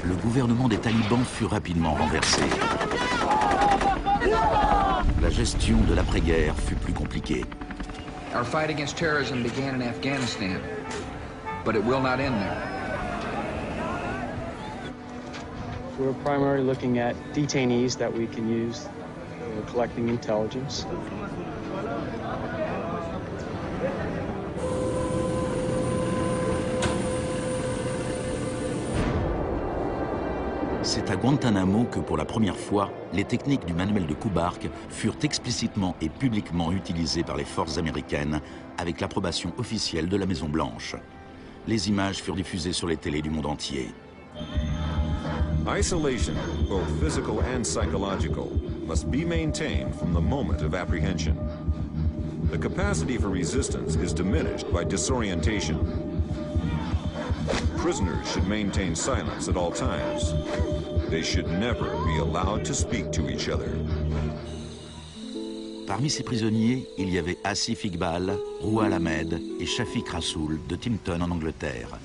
Le gouvernement des talibans fut rapidement renversé. La gestion de l'après-guerre fut plus compliquée. Our fight against terrorism began in Afghanistan, but it will not end there. We're primarily looking at detainees that we can use. We're collecting intelligence. C'est à Guantanamo que, pour la première fois, les techniques du manuel de Kubark furent explicitement et publiquement utilisées par les forces américaines avec l'approbation officielle de la Maison-Blanche. Les images furent diffusées sur les télés du monde entier. Isolation, both physical and psychological, must be maintained from the moment of apprehension. The capacity for resistance is diminished by disorientation. Prisoners should maintain silence at all times. They should never be allowed to speak to each other. Parmi ces prisonniers, il y avait Asif Iqbal, Rouhal Ahmed et Shafiq Rasool de Timpton en Angleterre.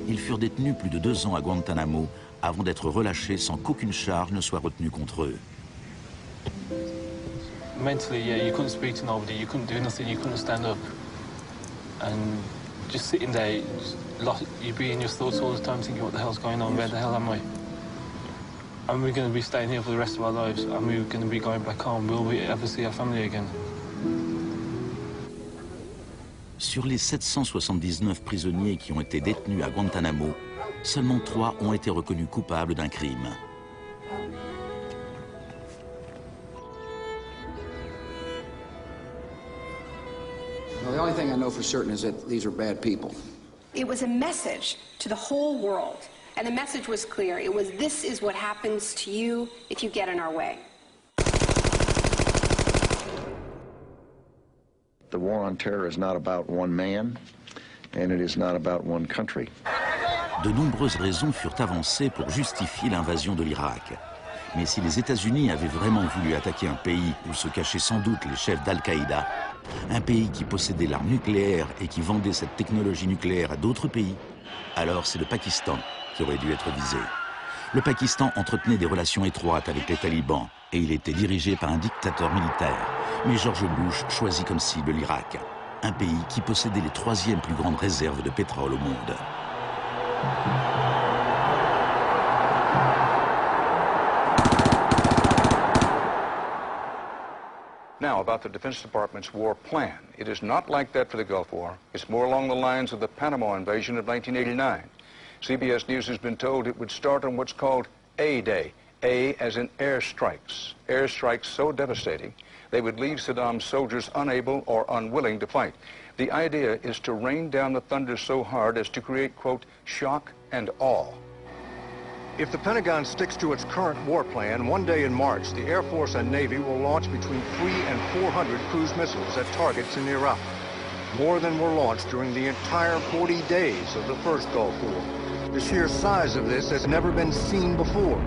Ils furent détenus plus de 2 ans à Guantanamo avant d'être relâchés sans qu'aucune charge ne soit retenue contre eux. Mentally, yeah, you couldn't speak to nobody, you couldn't do nothing, you couldn't stand up. And just sitting there, you'd be in your thoughts all the time thinking, what the hell's going on, where the hell am I? Are we going to be staying here for the rest of our lives? Are we going to be going back home? Will we ever see our family again? Sur les 779 prisonniers qui ont été détenus à Guantanamo, seulement 3 ont été reconnus coupables d'un crime. Well, the only thing I know for certain is that these are bad people. It was a message to the whole world, and the message was clear. It was, this is what happens to you if you get in our way. The war on terror is not about one man, and it is not about one country. De nombreuses raisons furent avancées pour justifier l'invasion de l'Irak. Mais si les États-Unis avaient vraiment voulu attaquer un pays où se cachaient sans doute les chefs d'Al-Qaïda, un pays qui possédait l'arme nucléaire et qui vendait cette technologie nucléaire à d'autres pays, alors c'est le Pakistan qui aurait dû être visé. Le Pakistan entretenait des relations étroites avec les talibans et il était dirigé par un dictateur militaire. Mais George Bush choisit comme cible l'Irak, un pays qui possédait les 3e plus grandes réserves de pétrole au monde. Now, about the Defense Department's war plan. It is not like that for the Gulf War. It's more along the lines of the Panama invasion of 1989. CBS News has been told it would start on what's called A-Day. A as in airstrikes. Airstrikes so devastating, they would leave Saddam's soldiers unable or unwilling to fight. The idea is to rain down the thunder so hard as to create, quote, shock and awe. If the Pentagon sticks to its current war plan, one day in March, the Air Force and Navy will launch between 300 and 400 cruise missiles at targets in Iraq. More than were launched during the entire 40 days of the first Gulf War. The sheer size of this has never been seen before,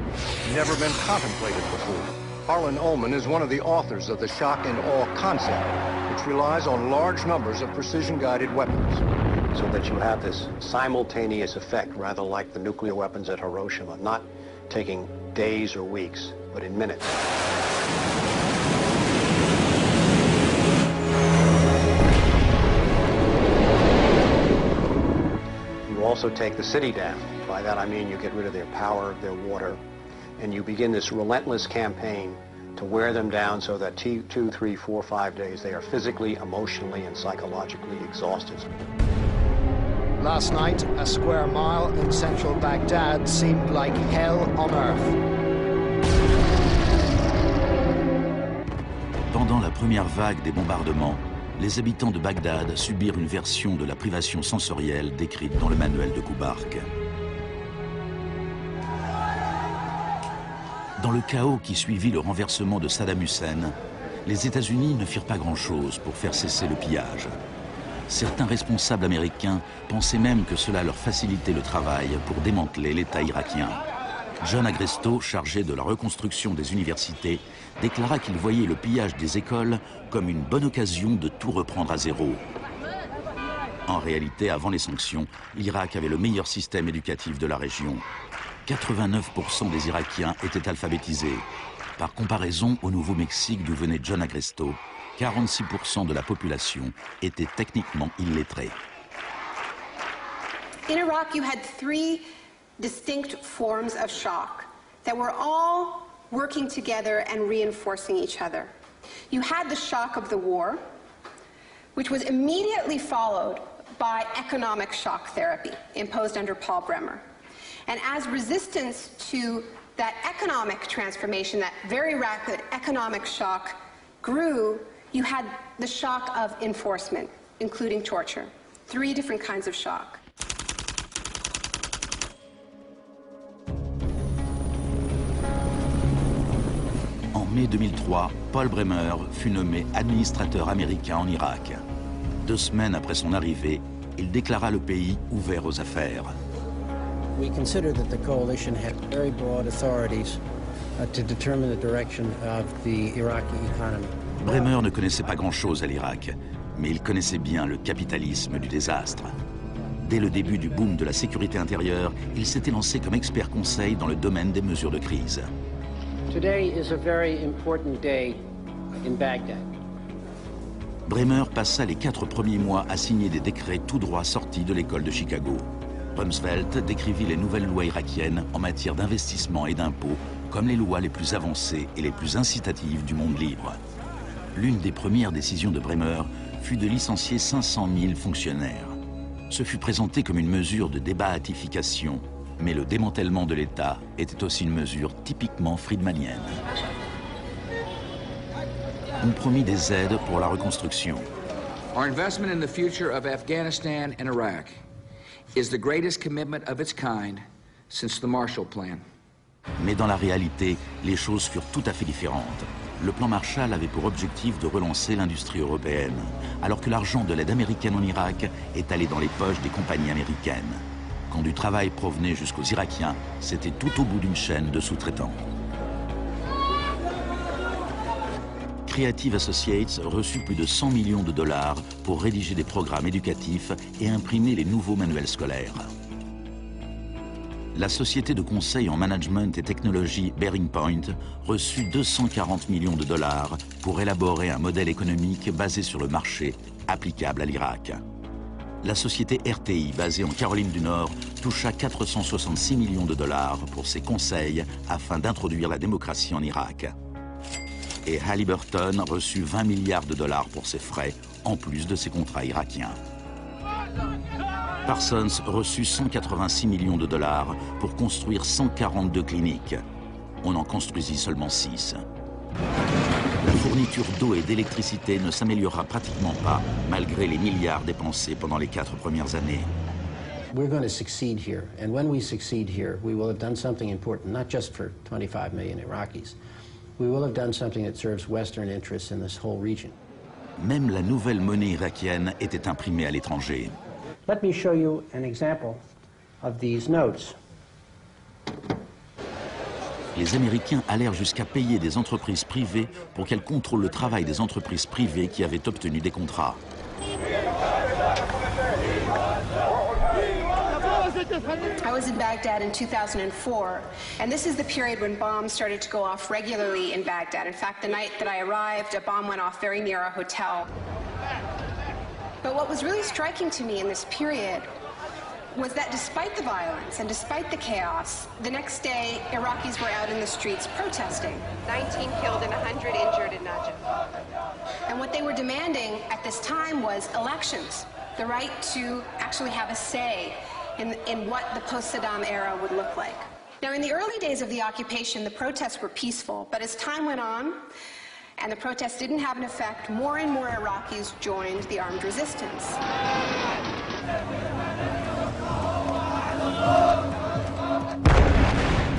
never been contemplated before. Harlan Ullman is one of the authors of the shock and awe concept, which relies on large numbers of precision-guided weapons. So that you have this simultaneous effect, rather like the nuclear weapons at Hiroshima, not taking days or weeks, but in minutes. You also take the city down. By that I mean you get rid of their power, their water, and you begin this relentless campaign to wear them down so that 2, 3, 4, 5 days they are physically, emotionally, and psychologically exhausted. Last night, a square mile in central Baghdad seemed like hell on earth. Pendant la première vague des bombardements, les habitants de Bagdad subirent une version de la privation sensorielle décrite dans le manuel de Kubark. Dans le chaos qui suivit le renversement de Saddam Hussein, les États-Unis ne firent pas grand-chose pour faire cesser le pillage. Certains responsables américains pensaient même que cela leur facilitait le travail pour démanteler l'État irakien. John Agresto, chargé de la reconstruction des universités, déclara qu'il voyait le pillage des écoles comme une bonne occasion de tout reprendre à zéro. En réalité, avant les sanctions, l'Irak avait le meilleur système éducatif de la région. 89% des Irakiens étaient alphabétisés. Par comparaison au Nouveau-Mexique d'où venait John Agresto, 46% de la population était techniquement illettrée. In Iraq, you had three distinct forms of shock that were all working together and reinforcing each other. You had the shock of the war, which was immediately followed by economic shock therapy imposed under Paul Bremer. And as resistance to that economic transformation, that very rapid economic shock grew, you had the shock of enforcement, including torture. Three different kinds of shock. En mai 2003, Paul Bremer fut nommé administrateur américain en Irak. 2 semaines après son arrivée, il déclara le pays ouvert aux affaires. We consider that the coalition had very broad authorities to determine the direction of the Iraqi economy. Bremer ne connaissait pas grand-chose à l'Irak, mais il connaissait bien le capitalisme du désastre. Dès le début du boom de la sécurité intérieure, il s'était lancé comme expert conseil dans le domaine des mesures de crise. Today is a very important day in Baghdad. Bremer passa les 4 premiers mois à signer des décrets tout droit sortis de l'école de Chicago. Rumsfeld décrivit les nouvelles lois irakiennes en matière d'investissement et d'impôts comme les lois les plus avancées et les plus incitatives du monde libre. L'une des premières décisions de Bremer fut de licencier 500 000 fonctionnaires. Ce fut présenté comme une mesure de débahatification, mais le démantèlement de l'État était aussi une mesure typiquement friedmanienne. On promit des aides pour la reconstruction. Our investment in the future of Afghanistan and Iraq is the greatest commitment of its kind since the Marshall Plan. Mais dans la réalité, les choses furent tout à fait différentes. Le plan Marshall avait pour objectif de relancer l'industrie européenne, alors que l'argent de l'aide américaine en Irak est allé dans les poches des compagnies américaines. Quand du travail provenait jusqu'aux Irakiens, c'était tout au bout d'une chaîne de sous-traitants. Creative Associates reçut plus de 100 millions de dollars pour rédiger des programmes éducatifs et imprimer les nouveaux manuels scolaires. La société de conseil en management et technologie Bearing Point reçut 240 millions de dollars pour élaborer un modèle économique basé sur le marché applicable à l'Irak. La société RTI, basée en Caroline du Nord, toucha 466 millions de dollars pour ses conseils afin d'introduire la démocratie en Irak. Et Halliburton reçut 20 milliards de dollars pour ses frais, en plus de ses contrats irakiens. Parsons reçut 186 millions de dollars pour construire 142 cliniques. On en construisit seulement 6. La fourniture d'eau et d'électricité ne s'améliorera pratiquement pas, malgré les milliards dépensés pendant les 4 premières années. We're going to succeed here, and when we succeed here, we will have done something important, not just for 25 million Iraqis. We will have done something that serves Western interests in this whole region. Même la nouvelle monnaie irakienne était imprimée à l'étranger. Let me show you an example of these notes. Les Américains allèrent jusqu'à payer des entreprises privées pour qu'elles contrôlent le travail des entreprises privées qui avaient obtenu des contrats. I was in Baghdad in 2004, and this is the period when bombs started to go off regularly in Baghdad. In fact, the night that I arrived, a bomb went off very near our hotel. But what was really striking to me in this period was that despite the violence and despite the chaos, the next day, Iraqis were out in the streets protesting. 19 killed and 100 injured in Najaf. And what they were demanding at this time was elections, the right to actually have a say in what the post-Saddam era would look like. Now, in the early days of the occupation, the protests were peaceful, but as time went on, and the protests didn't have an effect, more and more Iraqis joined the armed resistance.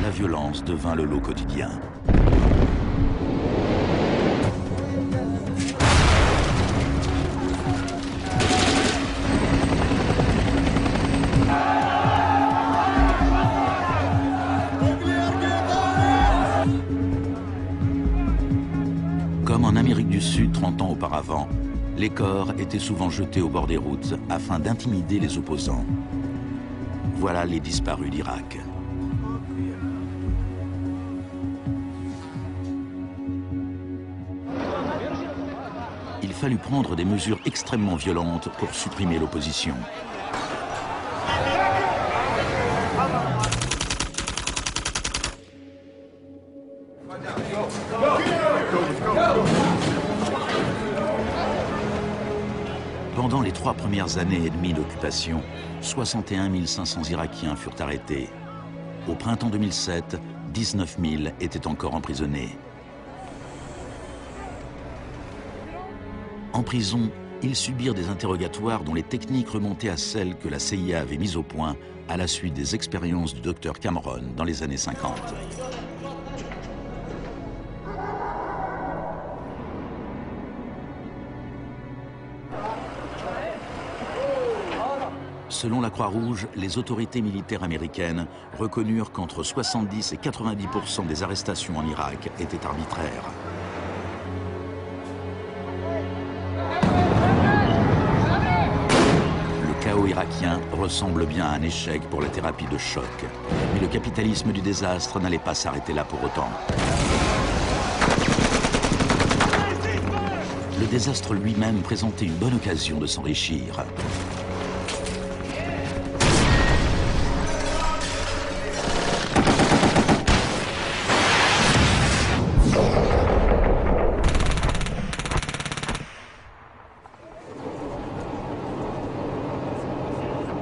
La violence devint le lot quotidien. Comme en Amérique du Sud 30 ans auparavant, les corps étaient souvent jetés au bord des routes afin d'intimider les opposants. Voilà les disparus d'Irak. Il fallut prendre des mesures extrêmement violentes pour supprimer l'opposition. Pendant les 3 premières années et demie d'occupation, 61 500 Irakiens furent arrêtés. Au printemps 2007, 19 000 étaient encore emprisonnés. En prison, ils subirent des interrogatoires dont les techniques remontaient à celles que la CIA avait mises au point à la suite des expériences du docteur Cameron dans les années 50. Selon la Croix-Rouge, les autorités militaires américaines reconnurent qu'entre 70 et 90% des arrestations en Irak étaient arbitraires. Le chaos irakien ressemble bien à un échec pour la thérapie de choc. Mais le capitalisme du désastre n'allait pas s'arrêter là pour autant. Le désastre lui-même présentait une bonne occasion de s'enrichir.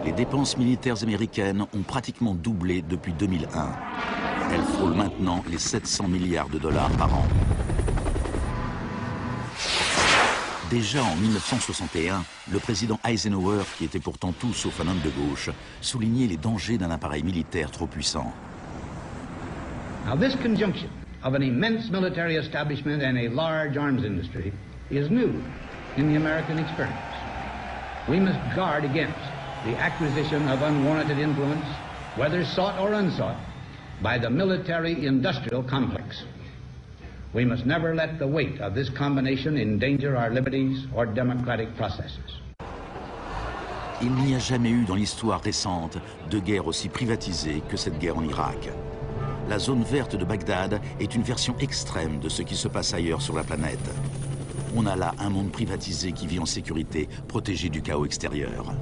Les dépenses militaires américaines ont pratiquement doublé depuis 2001. Elles frôlent maintenant les 700 milliards de dollars par an. Déjà en 1961, le président Eisenhower, qui était pourtant tout sauf un homme de gauche, soulignait les dangers d'un appareil militaire trop puissant. Now this conjunction of an immense military establishment and a large arms industry is new in the American experience. We must guard against the acquisition of unwarranted influence, whether sought or unsought, by the military-industrial complex. We must never let the weight of this combination endanger our liberties or democratic processes. Il n'y a jamais eu dans l'histoire récente de guerre aussi privatisée que cette guerre en Irak. La zone verte de Bagdad est une version extrême de ce qui se passe ailleurs sur la planète. On a là un monde privatisé qui vit en sécurité, protégé du chaos extérieur.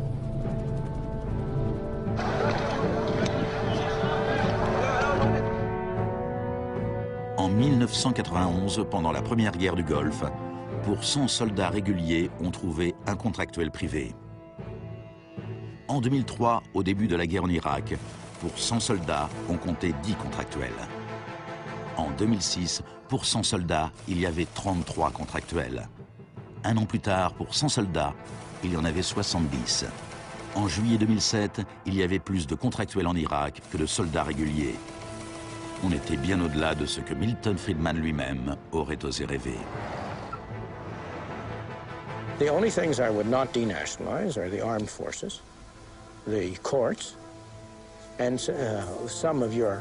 En 1991, pendant la première guerre du Golfe, pour 100 soldats réguliers, on trouvait un contractuel privé. En 2003, au début de la guerre en Irak, pour 100 soldats, on comptait 10 contractuels. En 2006, pour 100 soldats, il y avait 33 contractuels. Un an plus tard, pour 100 soldats, il y en avait 70. En juillet 2007, il y avait plus de contractuels en Irak que de soldats réguliers. On était bien au-delà de ce que Milton Friedman lui-même aurait osé rêver. The only things I would not denationalize are the armed forces, the courts, and some of your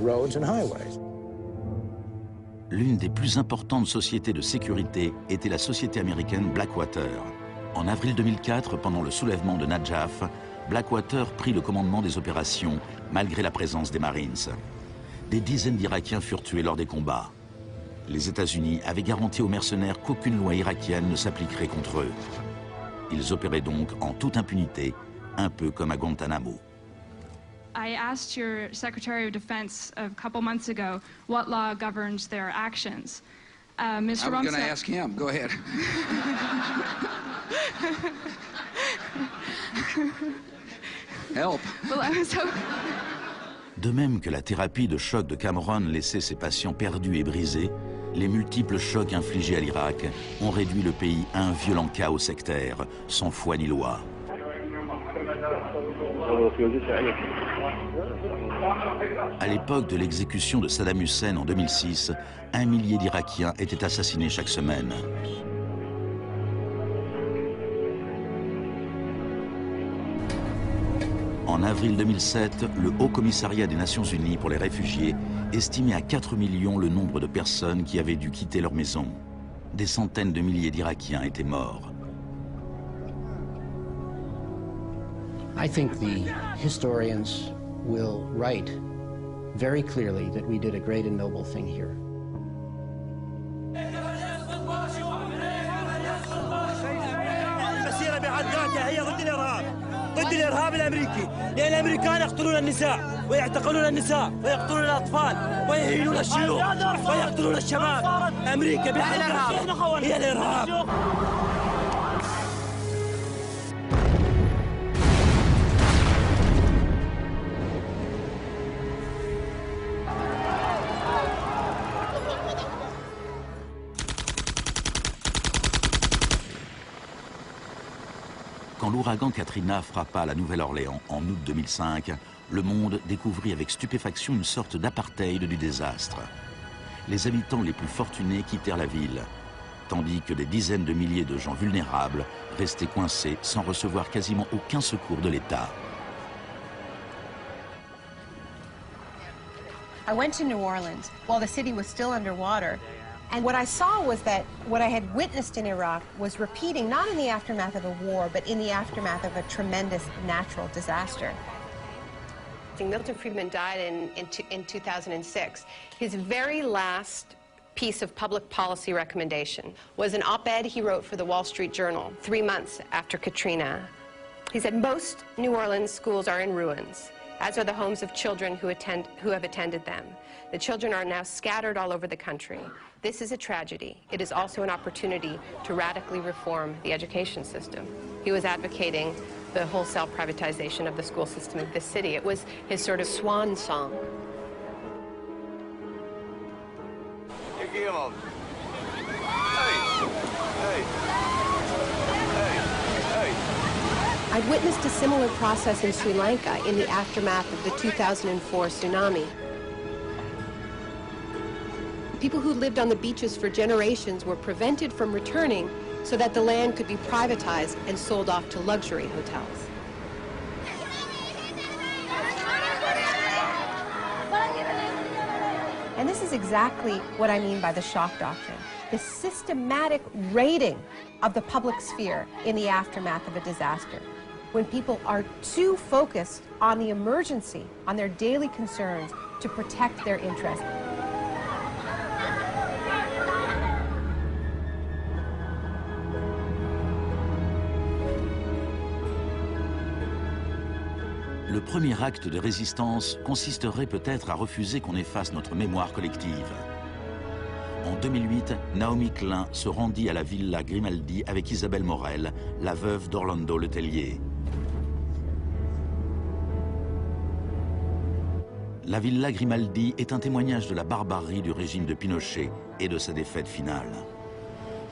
roads and highways. L'une des plus importantes sociétés de sécurité était la société américaine Blackwater. En avril 2004, pendant le soulèvement de Najaf, Blackwater prit le commandement des opérations, malgré la présence des Marines. Des dizaines d'Irakiens furent tués lors des combats. Les États-Unis avaient garanti aux mercenaires qu'aucune loi irakienne ne s'appliquerait contre eux. Ils opéraient donc en toute impunité, un peu comme à Guantanamo. I asked your Secretary of Defense a couple months ago what law governs their actions. Mr. I was going to ask him. Go ahead. Help. Well, I was hoping... De même que la thérapie de choc de Cameron laissait ses patients perdus et brisés, les multiples chocs infligés à l'Irak ont réduit le pays à un violent chaos sectaire, sans foi ni loi. À l'époque de l'exécution de Saddam Hussein en 2006, 1 millier d'Irakiens étaient assassinés chaque semaine. En avril 2007, le Haut Commissariat des Nations Unies pour les réfugiés estimait à 4 millions le nombre de personnes qui avaient dû quitter leur maison. Des centaines de milliers d'Irakiens étaient morts. I think the historians will write very clearly that we did a great and noble thing here. ضد الإرهاب الأمريكي، لأن الأمريكان يقتلون النساء ويعتقلون النساء ويقتلون الأطفال ويهينون الشيوخ ويقتلون الشباب. أمريكا بحقها هي الإرهاب. Quand l'ouragan Katrina frappa la Nouvelle-Orléans en août 2005, le monde découvrit avec stupéfaction une sorte d'apartheid du désastre. Les habitants les plus fortunés quittèrent la ville, tandis que des dizaines de milliers de gens vulnérables restaient coincés sans recevoir quasiment aucun secours de l'État. I went to New Orleans while the city was still underwater. And what I saw was that what I had witnessed in Iraq was repeating, not in the aftermath of a war, but in the aftermath of a tremendous natural disaster. Milton Friedman died in 2006. His very last piece of public policy recommendation was an op-ed he wrote for the Wall Street Journal 3 months after Katrina. He said, most New Orleans schools are in ruins, as are the homes of children who have attended them. The children are now scattered all over the country. This is a tragedy. It is also an opportunity to radically reform the education system. He was advocating the wholesale privatization of the school system of this city. It was his sort of swan song. I'd witnessed a similar process in Sri Lanka in the aftermath of the 2004 tsunami. People who lived on the beaches for generations were prevented from returning so that the land could be privatized and sold off to luxury hotels. And this is exactly what I mean by the shock doctrine, the systematic raiding of the public sphere in the aftermath of a disaster. When people are too focused on the emergency, on their daily concerns, to protect their interests. Le premier acte de résistance consisterait peut-être à refuser qu'on efface notre mémoire collective. En 2008, Naomi Klein se rendit à la Villa Grimaldi avec Isabelle Morel, la veuve d'Orlando Letelier. La Villa Grimaldi est un témoignage de la barbarie du régime de Pinochet et de sa défaite finale.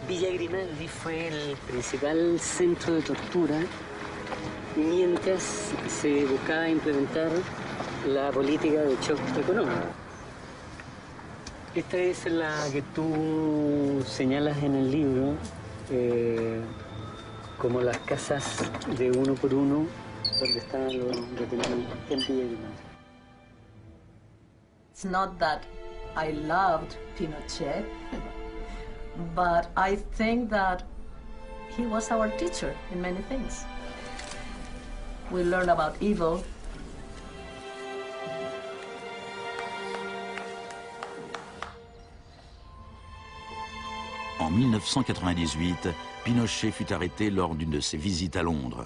Villa Grimaldi fue el principal centro de tortura mientras se buscaba implementar la política de shock económico. Esta es la que tú señalas en el libro como las casas de uno por uno donde estaban los detenidos en Villa Grimaldi. It's not that I loved Pinochet, but I think that he was our teacher in many things. We learned about evil. En 1998, Pinochet fut arrêté lors d'une de ses visites à Londres.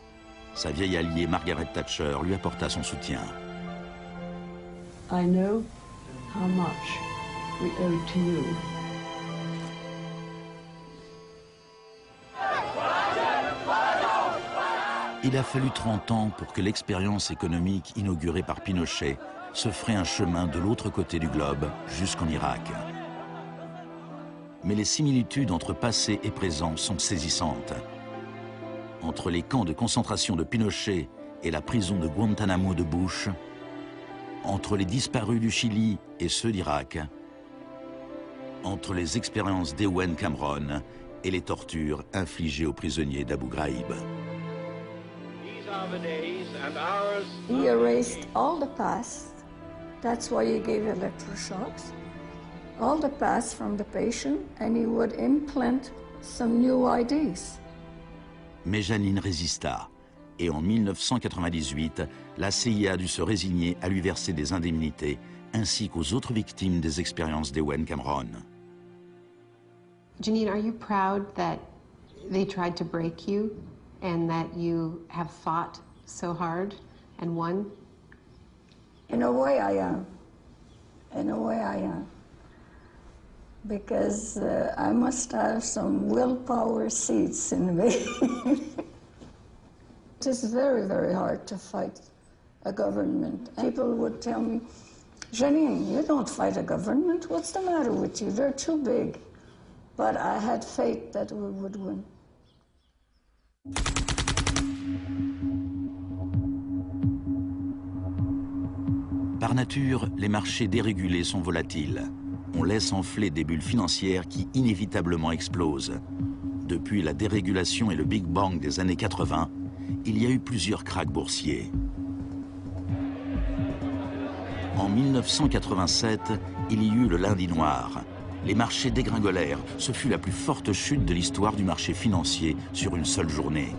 Sa vieille alliée Margaret Thatcher lui apporta son soutien. I know how much we owe to you. Il a fallu 30 ans pour que l'expérience économique inaugurée par Pinochet se fraie un chemin de l'autre côté du globe, jusqu'en Irak. Mais les similitudes entre passé et présent sont saisissantes. Entre les camps de concentration de Pinochet et la prison de Guantanamo de Bush, entre les disparus du Chili et ceux d'Irak, entre les expériences d'Ewen Cameron et les tortures infligées aux prisonniers d'Abu Ghraib. He erased all the past. That's why he gave electroshocks. All the past from the patient, and he would implant some new ideas. Mais Janine résista, et en 1998, la CIA dut se résigner à lui verser des indemnités, ainsi qu'aux autres victimes des expériences d'Ewen Cameron. Janine, are you proud that they tried to break you and that you have fought so hard and won? In a way, I am. In a way, I am. Because I must have some willpower seeds in me. It is very, very hard to fight a government. People would tell me, Janine, you don't fight a government. What's the matter with you? They're too big. But I had faith that we would win. Par nature, les marchés dérégulés sont volatiles. On laisse enfler des bulles financières qui inévitablement explosent. Depuis la dérégulation et le Big Bang des années 80, il y a eu plusieurs krachs boursiers. En 1987, il y eut le lundi noir. Les marchés dégringolèrent. Ce fut la plus forte chute de l'histoire du marché financier sur une seule journée.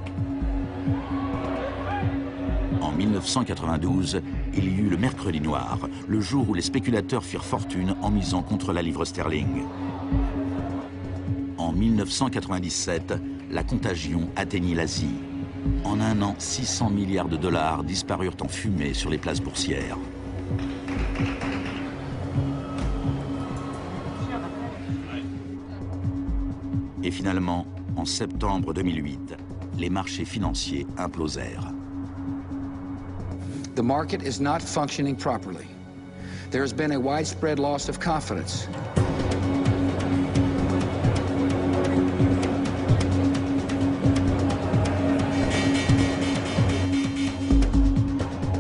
En 1992, il y eut le mercredi noir, le jour où les spéculateurs firent fortune en misant contre la livre sterling. En 1997, la contagion atteignit l'Asie. En un an, 600 milliards de dollars disparurent en fumée sur les places boursières. Et finalement, en septembre 2008, les marchés financiers implosèrent. The market is not functioning properly. There has been a widespread loss of confidence.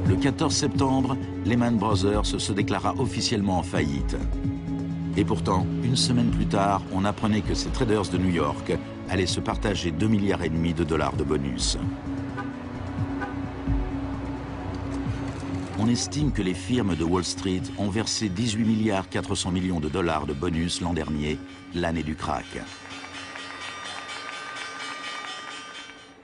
Le 14 septembre, Lehman Brothers se déclara officiellement en faillite. Et pourtant, une semaine plus tard, on apprenait que ces traders de New York allaient se partager 2,5 milliards de dollars de bonus. On estime que les firmes de Wall Street ont versé 18,4 milliards de dollars de bonus l'an dernier, l'année du krach.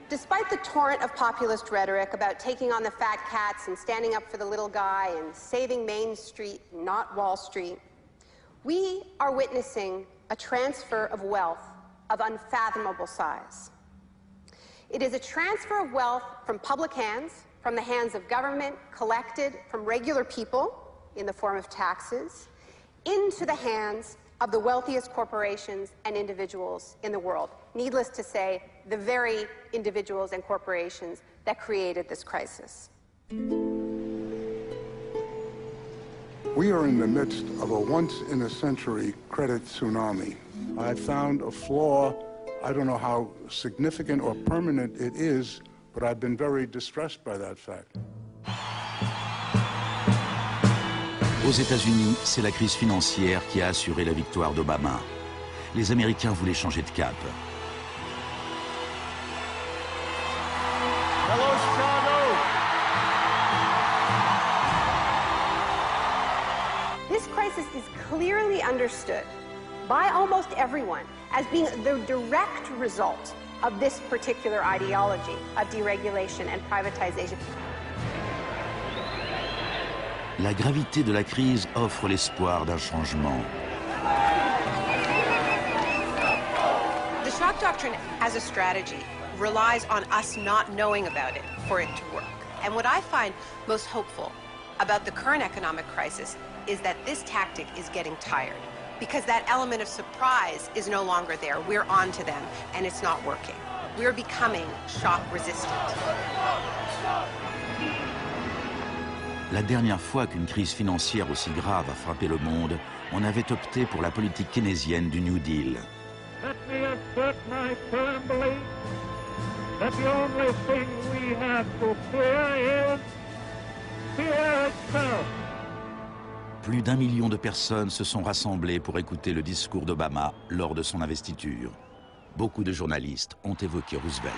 Despite the torrent of populist rhetoric about taking on the fat cats and standing up for the little guy and saving Main Street, not Wall Street, we are witnessing a transfer of wealth of unfathomable size. It is a transfer of wealth from public hands, from the hands of government, collected from regular people in the form of taxes, into the hands of the wealthiest corporations and individuals in the world. Needless to say, the very individuals and corporations that created this crisis. We are in the midst of a once-in-a-century credit tsunami. I found a flaw. I don't know how significant or permanent it is, but I've been very distressed by that fact. Aux États-Unis, c'est la crise financière qui a assuré la victoire d'Obama. Les Américains voulaient changer de cap. Hello, Chicago! This crisis is clearly understood by almost everyone as being the direct result of this particular ideology of deregulation and privatization. La gravité de la crise offre l'espoir d'un changement. The shock doctrine as a strategy relies on us not knowing about it for it to work. And what I find most hopeful about the current economic crisis is that this tactic is getting tired, because that element of surprise is no longer there. We're on to them, and it's not working. We're becoming shock resistant. La dernière fois qu'une crise financière aussi grave a frappé le monde, on avait opté pour la politique keynésienne du New Deal. Let me assert my firm belief that the only thing we have to fear is fear itself. Plus d'1 million de personnes se sont rassemblées pour écouter le discours d'Obama lors de son investiture. Beaucoup de journalistes ont évoqué Roosevelt.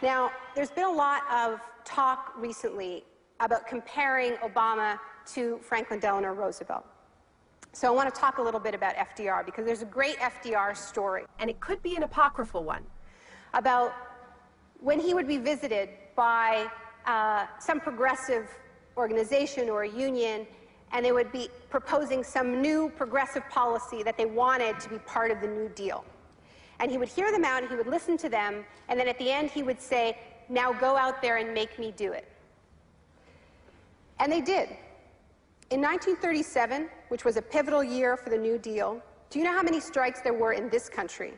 Now, there's been a lot of talk recently about comparing Obama to Franklin Delano Roosevelt. So I want to talk a little bit about FDR, because there's a great FDR story. And it could be an apocryphal one. About when he would be visited by some progressive organization or a union, and they would be proposing some new progressive policy that they wanted to be part of the New Deal. And he would hear them out, and he would listen to them, and then at the end he would say, now go out there and make me do it. And they did. In 1937, which was a pivotal year for the New Deal, do you know how many strikes there were in this country?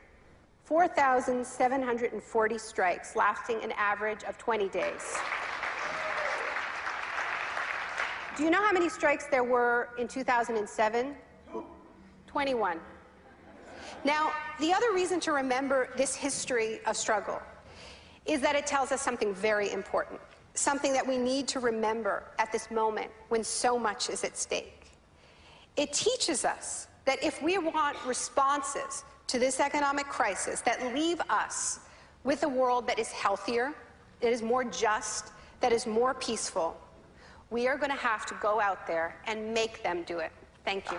4,740 strikes, lasting an average of 20 days. Do you know how many strikes there were in 2007? 21. Now, the other reason to remember this history of struggle is that it tells us something very important, something that we need to remember at this moment when so much is at stake. It teaches us that if we want responses to this economic crisis that leave us with a world that is healthier, that is more just, that is more peaceful, we are going to have to go out there and make them do it. Thank you.